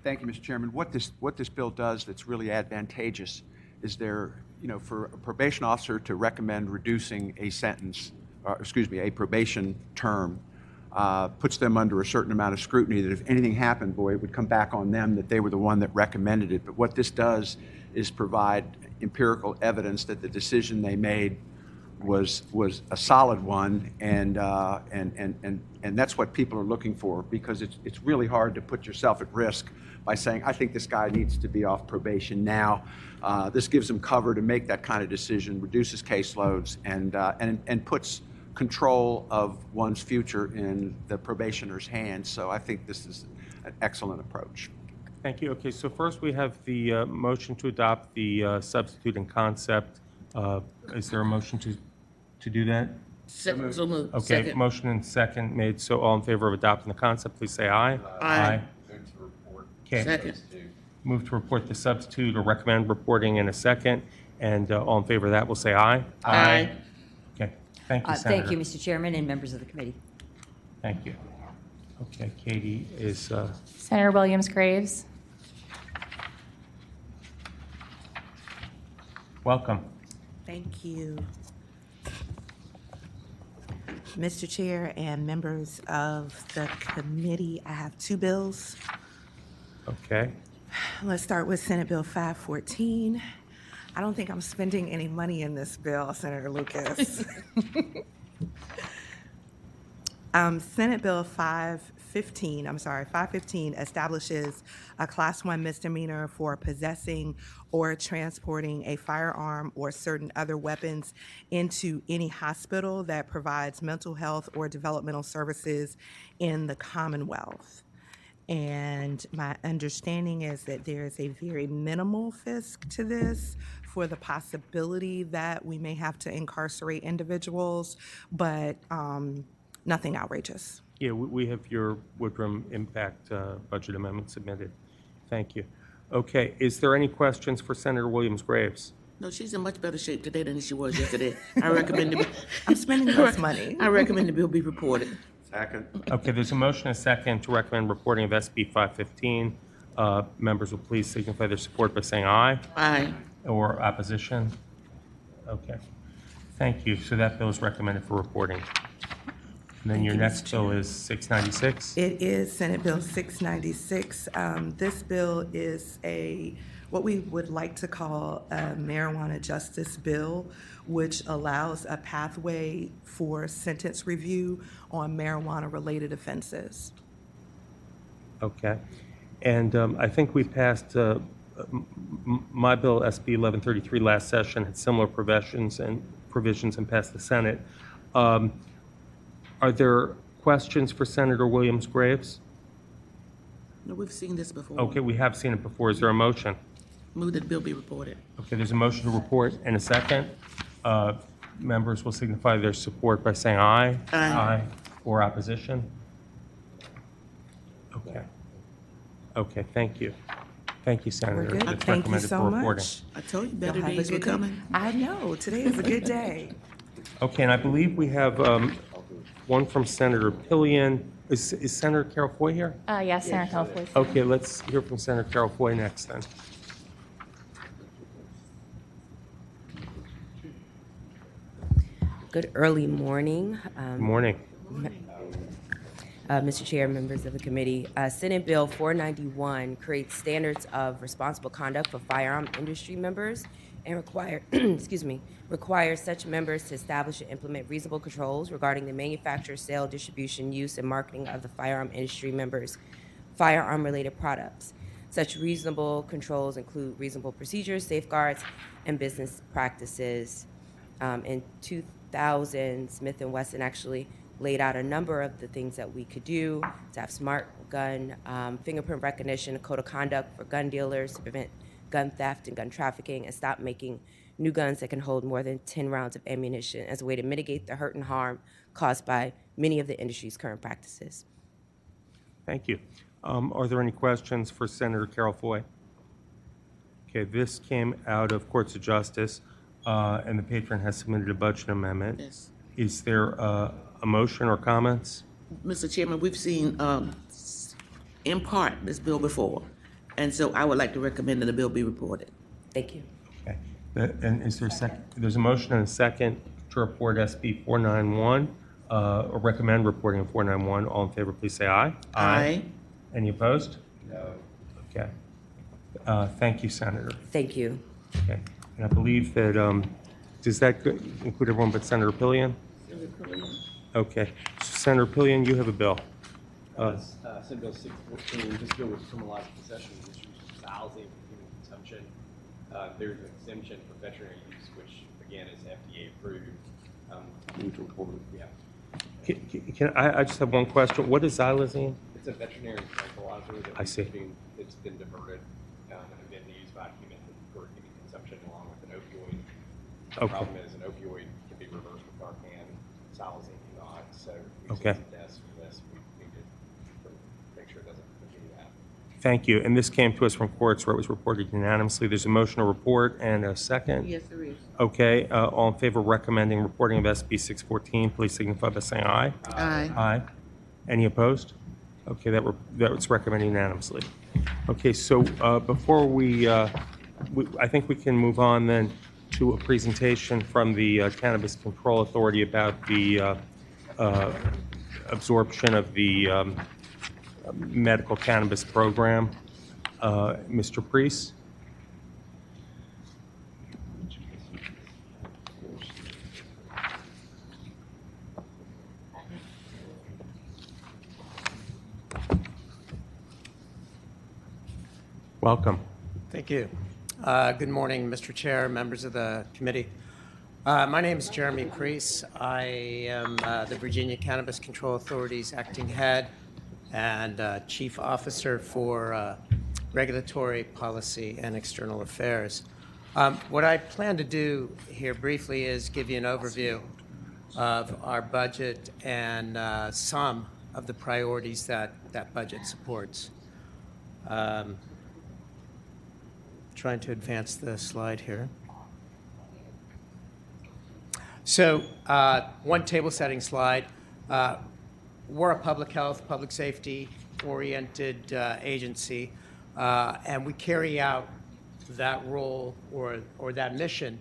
Thank you, Mr. Chairman. What this bill does that's really advantageous is for a probation officer to recommend reducing a sentence, a probation term, puts them under a certain amount of scrutiny that if anything happened, boy, it would come back on them that they were the one that recommended it. But what this does is provide empirical evidence that the decision they made was a solid one, and that's what people are looking for, because it's really hard to put yourself at risk by saying, I think this guy needs to be off probation now. This gives them cover to make that kind of decision, reduces caseloads, and puts control of one's future in the probationer's hands. So I think this is an excellent approach. Thank you. Okay, so first we have the motion to adopt the substitute in concept. Is there a motion to do that? So moved. Okay, Second. motion and second made. So all in favor of adopting the concept, please say aye. Aye. Okay. Second. Move to report the substitute or recommend reporting in a second. And all in favor of that will say aye. Aye. Okay, thank you, Senator. Thank you, Mr. Chairman and members of the committee. Thank you. Okay, Katie is, Senator Williams Graves. welcome. Thank you. Mr. Chair and members of the committee, I have two bills. Okay. Let's start with Senate Bill 514. I don't think I'm spending any money in this bill, Senator Lucas. Senate Bill 515 establishes a Class 1 misdemeanor for possessing or transporting a firearm or certain other weapons into any hospital that provides mental health or developmental services in the Commonwealth. And my understanding is that there is a very minimal fisc to this for the possibility that we may have to incarcerate individuals, but nothing outrageous. Yeah, we have your Woodrum impact budget amendment submitted. Thank you. Okay, is there any questions for Senator Williams Graves? No, she's in much better shape today than she was yesterday. I recommend I'm spending less money. I recommend the bill be reported. Second. Okay, there's a motion and a second to recommend reporting of SB 515. Members will please signify their support by saying aye. Aye. Or opposition. Okay, thank you. So that bill is recommended for reporting. And then your next bill is 696. It is Senate Bill 696. This bill is what we would like to call a marijuana justice bill, which allows a pathway for sentence review on marijuana-related offenses. Okay. And I think we passed my bill, SB 1133, last session, had similar provisions and passed the Senate. Are there questions for Senator Williams Graves? No, we've seen this before. Okay, we have seen it before. Is there a motion? Move that the bill be reported. Okay, there's a motion to report and a second. Members will signify their support by saying aye. Aye. Or opposition. Okay. Okay, thank you. Thank you, Senator. We're good. It's Thank you recommended so for reporting. much. I told you better Y'all have a days were good day. coming. I know. Today is a good day. Okay, and I believe we have one from Senator Pillion. Is Senator Carol Foy here? Yes, Senator Calhoun. Okay, let's hear from Senator Carol Foy next then. Good early morning. Good morning. Mr. Chair, members of the committee. Senate Bill 491 creates standards of responsible conduct for firearm industry members and requires such members to establish and implement reasonable controls regarding the manufacture, sale, distribution, use, and marketing of the firearm industry members' firearm-related products. Such reasonable controls include reasonable procedures, safeguards, and business practices. In 2000, Smith & Wesson actually laid out a number of the things that we could do to have smart gun, fingerprint recognition, a code of conduct for gun dealers to prevent gun theft and gun trafficking, and stop making new guns that can hold more than 10 rounds of ammunition as a way to mitigate the hurt and harm caused by many of the industry's current practices. Thank you. Are there any questions for Senator Carol Foy? Okay, this came out of Courts of Justice, and the patron has submitted a budget amendment. Yes. Is there a motion or comments? Mr. Chairman, we've seen, in part, this bill before, and so I would like to recommend that the bill be reported. Thank you. Okay. And is there a second? There's a motion and a second to report SB 491, or recommend reporting of 491. All in favor, please say aye. Aye. Any opposed? No. Okay. Thank you, Senator. Thank you. Okay. And I believe that, does that include everyone but Senator Pillion? Okay. So Senator Pillion, you have a bill. Senate Bill 614, this bill would criminalize possession and misuse of housing for human consumption. There's an exemption for veterinary use, which again is FDA approved. Move to report it. Yeah. Can I just have one question. What is xylazine? It's a veterinary tranquilizer that I see. it's been diverted and been used by for human consumption along with an opioid. The Okay. problem is an opioid can be reversed with Narcan, xylazine cannot. So Okay. deaths from this, we need to make sure it doesn't continue to happen. Thank you. And this came to us from courts where it was reported unanimously. There's a motion to report and a second. Yes, there is. Okay. All in favor of recommending reporting of SB 614, please signify by saying aye. Aye. Aye. Any opposed? Okay, that was recommended unanimously. Okay, so before I think we can move on then to a presentation from the Cannabis Control Authority about the absorption of the medical cannabis program. Mr. Priest? Welcome. Thank you. Good morning, Mr. Chair, members of the committee. My name is Jeremy Priest. I am the Virginia Cannabis Control Authority's acting head and chief officer for regulatory policy and external affairs. What I plan to do here briefly is give you an overview of our budget and some of the priorities that that budget supports. Trying to advance the slide here. So one table setting slide. We're a public health, public safety oriented agency, and we carry out that role or that mission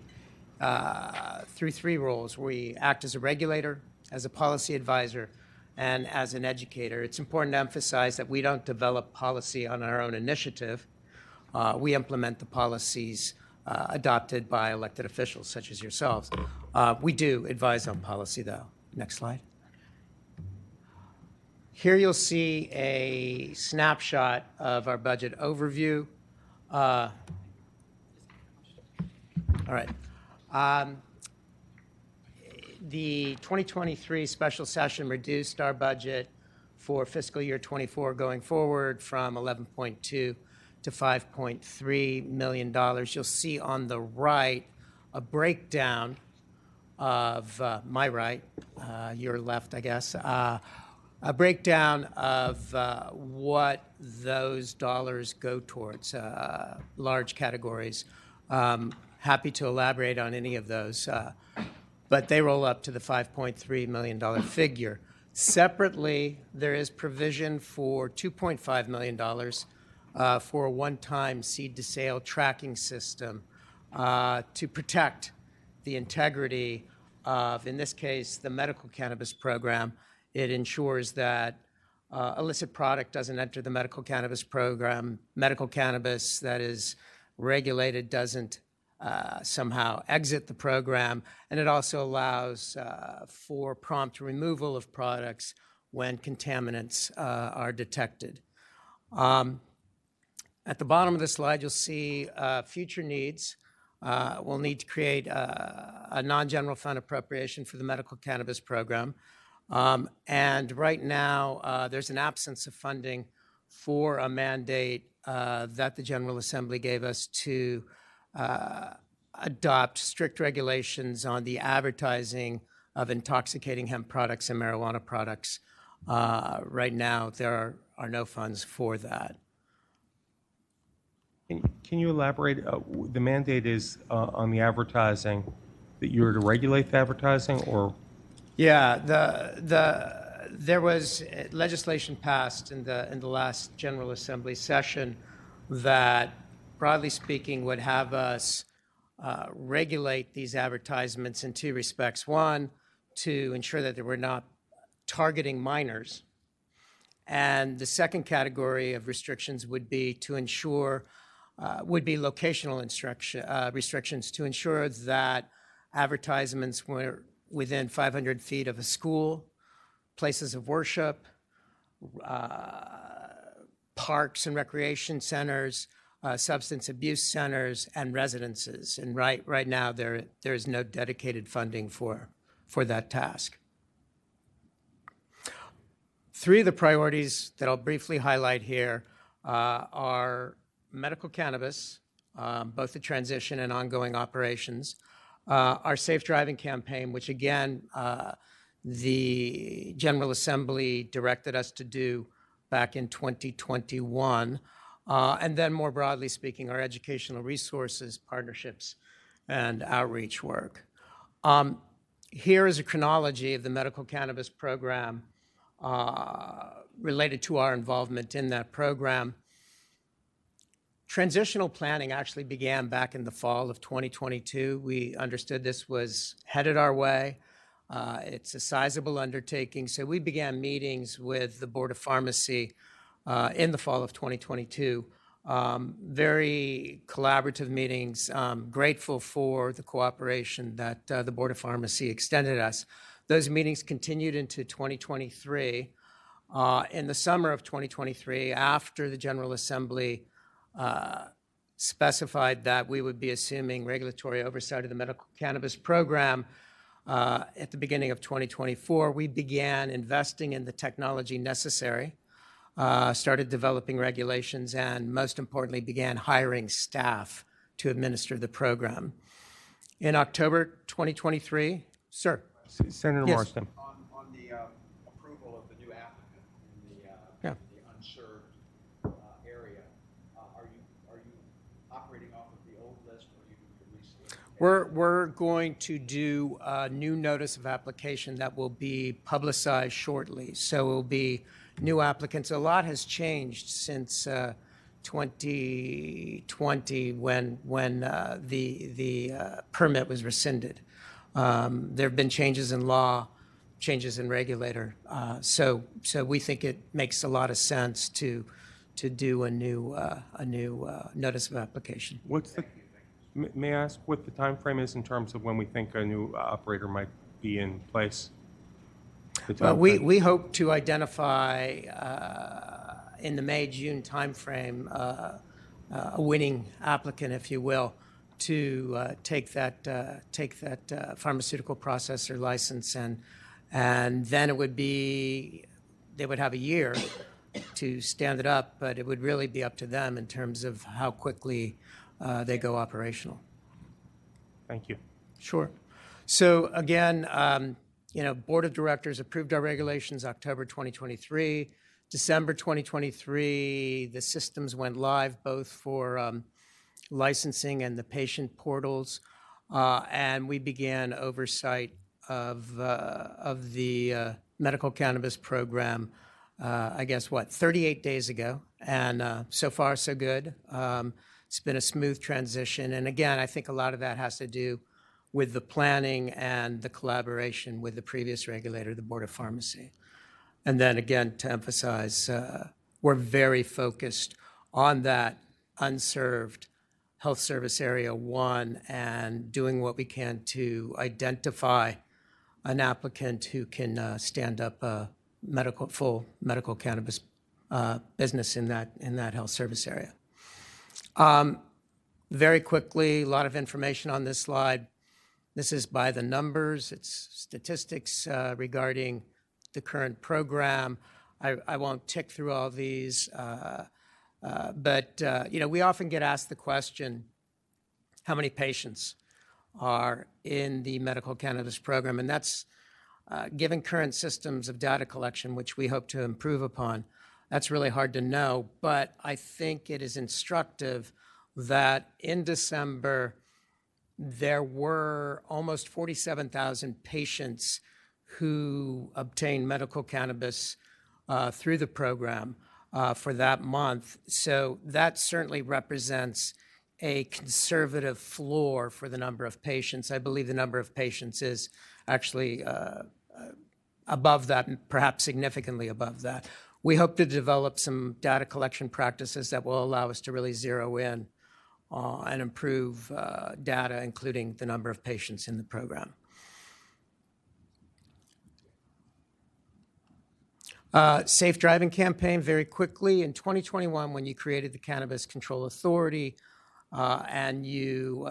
through three roles. We act as a regulator, as a policy advisor, and as an educator. It's important to emphasize that we don't develop policy on our own initiative. We implement the policies adopted by elected officials such as yourselves. We do advise on policy, though. Next slide. Here you'll see a snapshot of our budget overview. All right. The 2023 special session reduced our budget for fiscal year 24 going forward from 11.2 to $5.3 million. You'll see on the right a breakdown of my right, your left, I guess, a breakdown of what those dollars go towards, large categories. Happy to elaborate on any of those, but they roll up to the $5.3 million figure. Separately, there is provision for $2.5 million for a one-time seed-to-sale tracking system to protect the integrity of, in this case, the medical cannabis program. It ensures that illicit product doesn't enter the medical cannabis program. Medical cannabis that is regulated doesn't somehow exit the program. And it also allows for prompt removal of products when contaminants are detected. At the bottom of the slide, you'll see future needs. We'll need to create a non-general fund appropriation for the medical cannabis program. And right now, there's an absence of funding for a mandate that the General Assembly gave us to adopt strict regulations on the advertising of intoxicating hemp products and marijuana products. Right now, there are no funds for that. Can you elaborate? The mandate is on the advertising, that you're to regulate the advertising, or? Yeah, there was legislation passed in the last General Assembly session that, broadly speaking, would have us regulate these advertisements in two respects. One, to ensure that they were not targeting minors. And the second category of restrictions would be to ensure, would be locational restrictions to ensure that advertisements were within 500 feet of a school, places of worship, parks and recreation centers, substance abuse centers, and residences. And right now, there is no dedicated funding for that task. Three of the priorities that I'll briefly highlight here are medical cannabis, both the transition and ongoing operations, our safe driving campaign, which again, the General Assembly directed us to do back in 2021, and then more broadly speaking, our educational resources, partnerships, and outreach work. Here is a chronology of the medical cannabis program related to our involvement in that program. Transitional planning actually began back in the fall of 2022. We understood this was headed our way. It's a sizable undertaking, so we began meetings with the Board of Pharmacy in the fall of 2022. Very collaborative meetings, grateful for the cooperation that the Board of Pharmacy extended us. Those meetings continued into 2023. In the summer of 2023, after the General Assembly specified that we would be assuming regulatory oversight of the medical cannabis program, at the beginning of 2024, we began investing in the technology necessary, started developing regulations, and most importantly, began hiring staff to administer the program. In October 2023, sir. Senator Yes. Marsden. On the approval of the new applicant in Yeah. the unserved area, are you operating off of the old list, or are you releasing? We're going to do a new notice of application that will be publicized shortly. So it will be new applicants. A lot has changed since 2020 when the permit was rescinded. There have been changes in law, changes in regulator. So we think it makes a lot of sense to do a new notice of application. May I ask what the time frame is in terms of when we think a new operator might be in place? We hope to identify in the May-June timeframe a winning applicant, if you will, to take that pharmaceutical processor license, and then it would be, they would have a year to stand it up, but it would really be up to them in terms of how quickly they go operational. Thank you. Sure. So again, Board of Directors approved our regulations October 2023. December 2023, the systems went live both for licensing and the patient portals, and we began oversight of the medical cannabis program, 38 days ago, and so far so good. It's been a smooth transition, and again, I think a lot of that has to do with the planning and the collaboration with the previous regulator, the Board of Pharmacy. And then again, to emphasize, we're very focused on that unserved Health Service Area 1 and doing what we can to identify an applicant who can stand up a full medical cannabis business in that Health Service Area. Very quickly, a lot of information on this slide. This is by the numbers. It's statistics regarding the current program. I won't tick through all these, but we often get asked the question, how many patients are in the medical cannabis program? And that's, given current systems of data collection, which we hope to improve upon, that's really hard to know. But I think it is instructive that in December, there were almost 47,000 patients who obtained medical cannabis through the program for that month. So that certainly represents a conservative floor for the number of patients. I believe the number of patients is actually above that, perhaps significantly above that. We hope to develop some data collection practices that will allow us to really zero in and improve data, including the number of patients in the program. Safe driving campaign, very quickly. In 2021, when you created the Cannabis Control Authority and you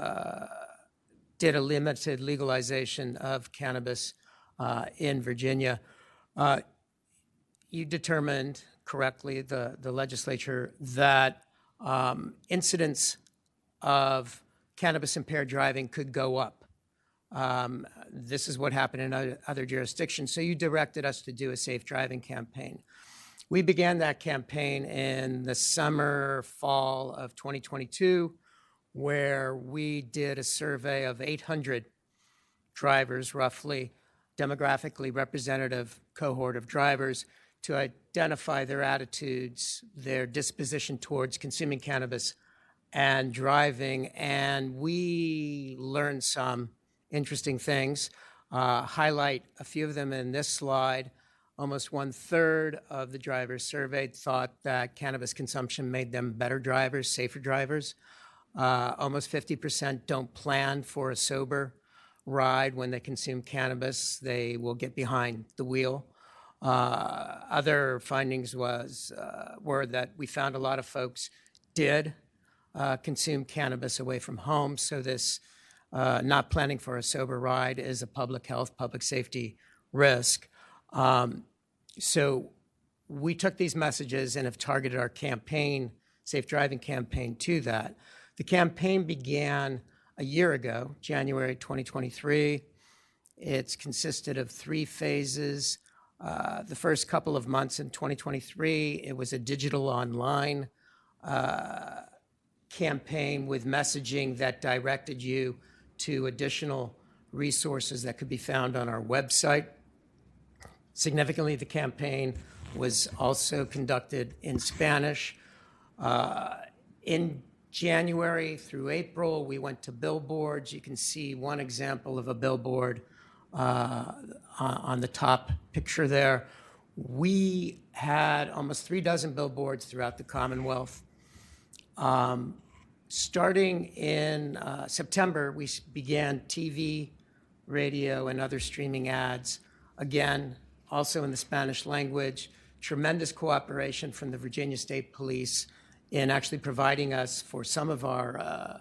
did a limited legalization of cannabis in Virginia, you determined correctly, the legislature, that incidents of cannabis-impaired driving could go up. This is what happened in other jurisdictions. So you directed us to do a safe driving campaign. We began that campaign in the summer, fall of 2022, where we did a survey of 800 drivers, roughly, demographically representative cohort of drivers, to identify their attitudes, their disposition towards consuming cannabis and driving. And we learned some interesting things. Highlight a few of them in this slide. Almost 1/3 of the drivers surveyed thought that cannabis consumption made them better drivers, safer drivers. Almost 50% don't plan for a sober ride when they consume cannabis. They will get behind the wheel. Other findings were that we found a lot of folks did consume cannabis away from home. So this not planning for a sober ride is a public health, public safety risk. So we took these messages and have targeted our campaign, Safe Driving campaign, to that. The campaign began a year ago, January 2023. It's consisted of 3 phases. The first couple of months in 2023, it was a digital online campaign with messaging that directed you to additional resources that could be found on our website. Significantly, the campaign was also conducted in Spanish. In January through April, we went to billboards. You can see one example of a billboard on the top picture there. We had almost 36 billboards throughout the Commonwealth. Starting in September, we began TV, radio, and other streaming ads. Again, also in the Spanish language. Tremendous cooperation from the Virginia State Police in actually providing us for some of our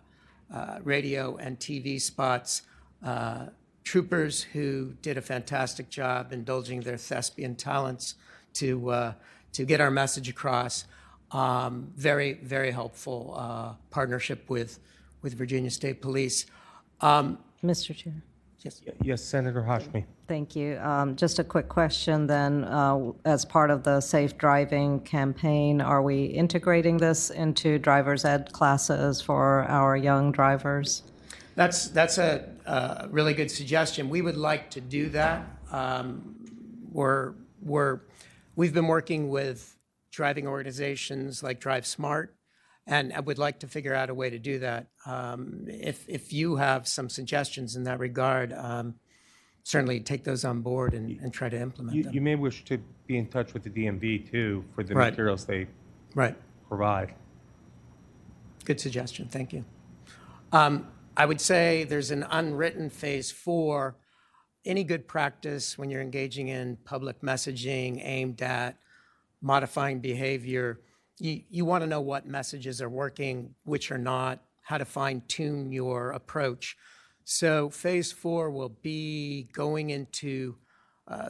radio and TV spots, troopers who did a fantastic job indulging their thespian talents to get our message across. Very, very helpful partnership with Virginia State Police. Mr. Chair. Yes. Yes, Senator Hashmi. Thank you. Just a quick question then. As part of the Safe Driving campaign, are we integrating this into driver's ed classes for our young drivers? That's a really good suggestion. We would like to do that. We've been working with driving organizations like Drive Smart, and I would like to figure out a way to do that. If you have some suggestions in that regard, certainly take those on board and try to implement them. You may wish to be in touch with the DMV too for the Right. materials they Right. provide. Good suggestion. Thank you. I would say there's an unwritten phase 4. Any good practice when you're engaging in public messaging aimed at modifying behavior, you want to know what messages are working, which are not, how to fine-tune your approach. So phase 4 will be going into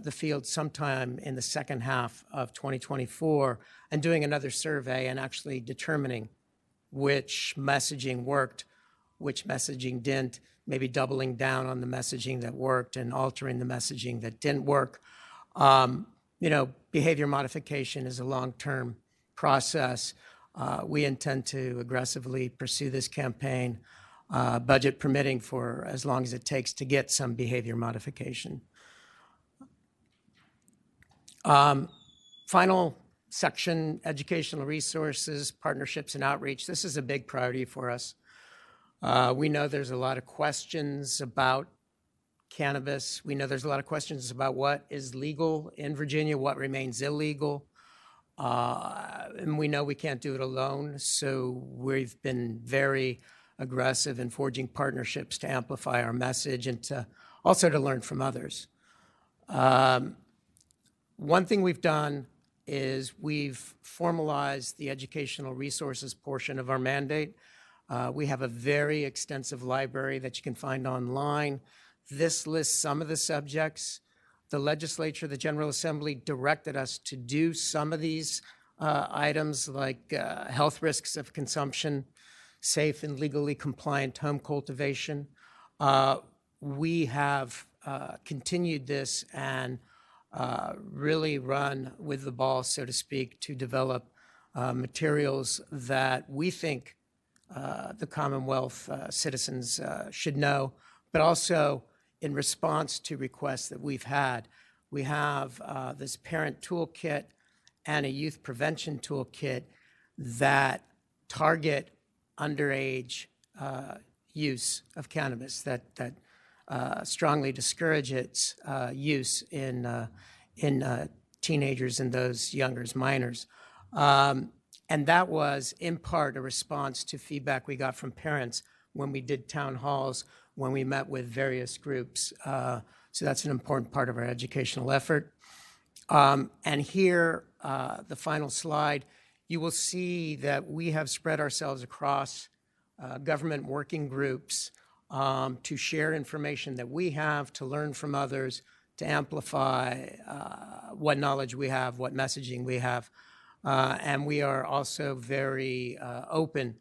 the field sometime in the second half of 2024 and doing another survey and actually determining which messaging worked, which messaging didn't, maybe doubling down on the messaging that worked and altering the messaging that didn't work. Behavior modification is a long-term process. We intend to aggressively pursue this campaign, budget permitting, for as long as it takes to get some behavior modification. Final section, educational resources, partnerships, and outreach. This is a big priority for us. We know there's a lot of questions about cannabis. We know there's a lot of questions about what is legal in Virginia, what remains illegal. And we know we can't do it alone, so we've been very aggressive in forging partnerships to amplify our message and to also to learn from others. One thing we've done is we've formalized the educational resources portion of our mandate. We have a very extensive library that you can find online. This lists some of the subjects. The legislature, the General Assembly, directed us to do some of these items, like health risks of consumption, safe and legally compliant home cultivation. We have continued this and really run with the ball, so to speak, to develop materials that we think the Commonwealth citizens should know, but also in response to requests that we've had. We have this parent toolkit and a youth prevention toolkit that target underage use of cannabis, that strongly discourage its use in teenagers and those younger as minors. And that was in part a response to feedback we got from parents when we did town halls, when we met with various groups. So that's an important part of our educational effort. And here, the final slide, you will see that we have spread ourselves across government working groups to share information that we have, to learn from others, to amplify what knowledge we have, what messaging we have. And we are also very open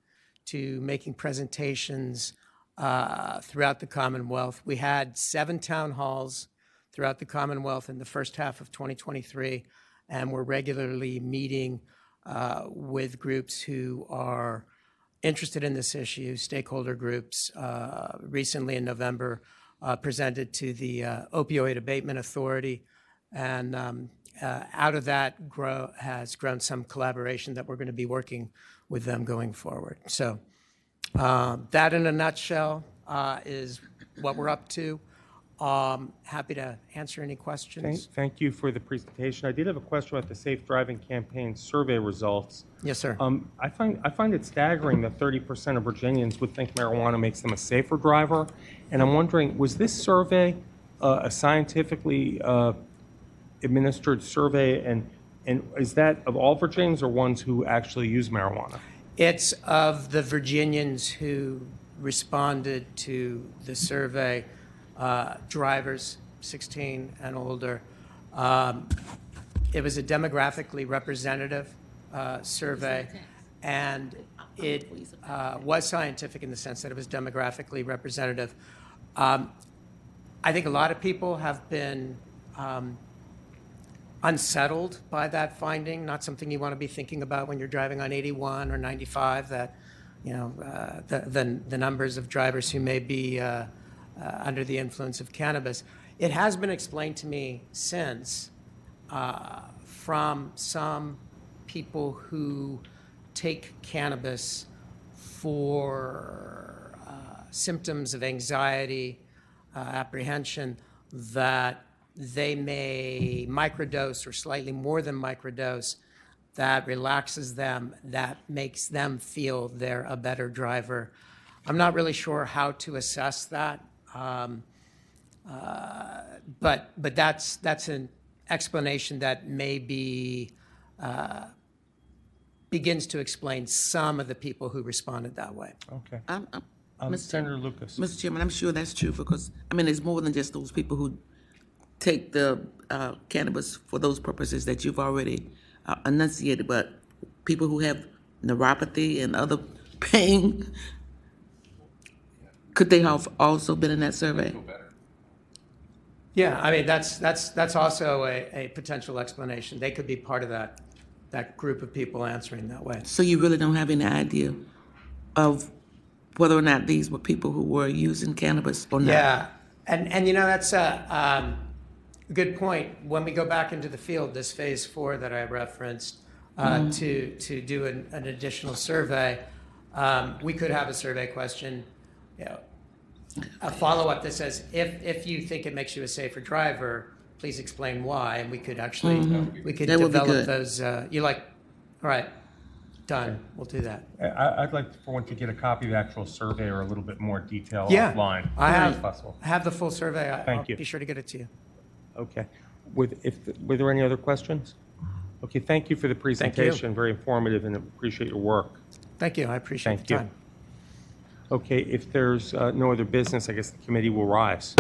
to making presentations throughout the Commonwealth. We had 7 town halls throughout the Commonwealth in the first half of 2023, and we're regularly meeting with groups who are interested in this issue, stakeholder groups. Recently in November, presented to the Opioid Abatement Authority, and out of that has grown some collaboration that we're going to be working with them going forward. So that in a nutshell is what we're up to. Happy to answer any questions. Thank you for the presentation. I did have a question about the Safe Driving Campaign survey results. Yes, sir. I find it staggering that 30% of Virginians would think marijuana makes them a safer driver. And I'm wondering, was this survey a scientifically administered survey, and is that of all Virginians or ones who actually use marijuana? It's of the Virginians who responded to the survey, drivers 16 and older. It was a demographically representative survey, and it was scientific in the sense that it was demographically representative. I think a lot of people have been unsettled by that finding, not something you want to be thinking about when you're driving on 81 or 95, that, you know, the numbers of drivers who may be under the influence of cannabis. It has been explained to me since from some people who take cannabis for symptoms of anxiety, apprehension, that they may microdose or slightly more than microdose. That relaxes them, that makes them feel they're a better driver. I'm not really sure how to assess that, but that's an explanation that maybe begins to explain some of the people who responded that way. Okay. Senator Lucas. Mr. Chairman, I'm sure that's true because, I mean, it's more than just those people who take the cannabis for those purposes that you've already enunciated, but people who have neuropathy and other pain, could they have also been in that survey? Yeah, I mean, that's also a potential explanation. They could be part of that. that group of people answering that way. So you really don't have any idea of whether or not these were people who were using cannabis or not? Yeah, and you know, that's a good point. When we go back into the field, this phase 4 that I referenced, to do an additional survey, we could have a survey question, you know, a follow-up that says, if you think it makes you a safer driver, please explain why, and we could actually, we could That would be develop good. those, all right, done, we'll do that. I'd like for one to get a copy of the actual survey or a little bit more detail Yeah, offline. I As have, possible. have the full survey. Thank I'll you. be sure to get it to you. Okay. Were there any other questions? Okay, thank you for the presentation. Very informative, and appreciate your work. Thank you, I appreciate Thank the you. time. Okay, if there's no other business, I guess the committee will rise.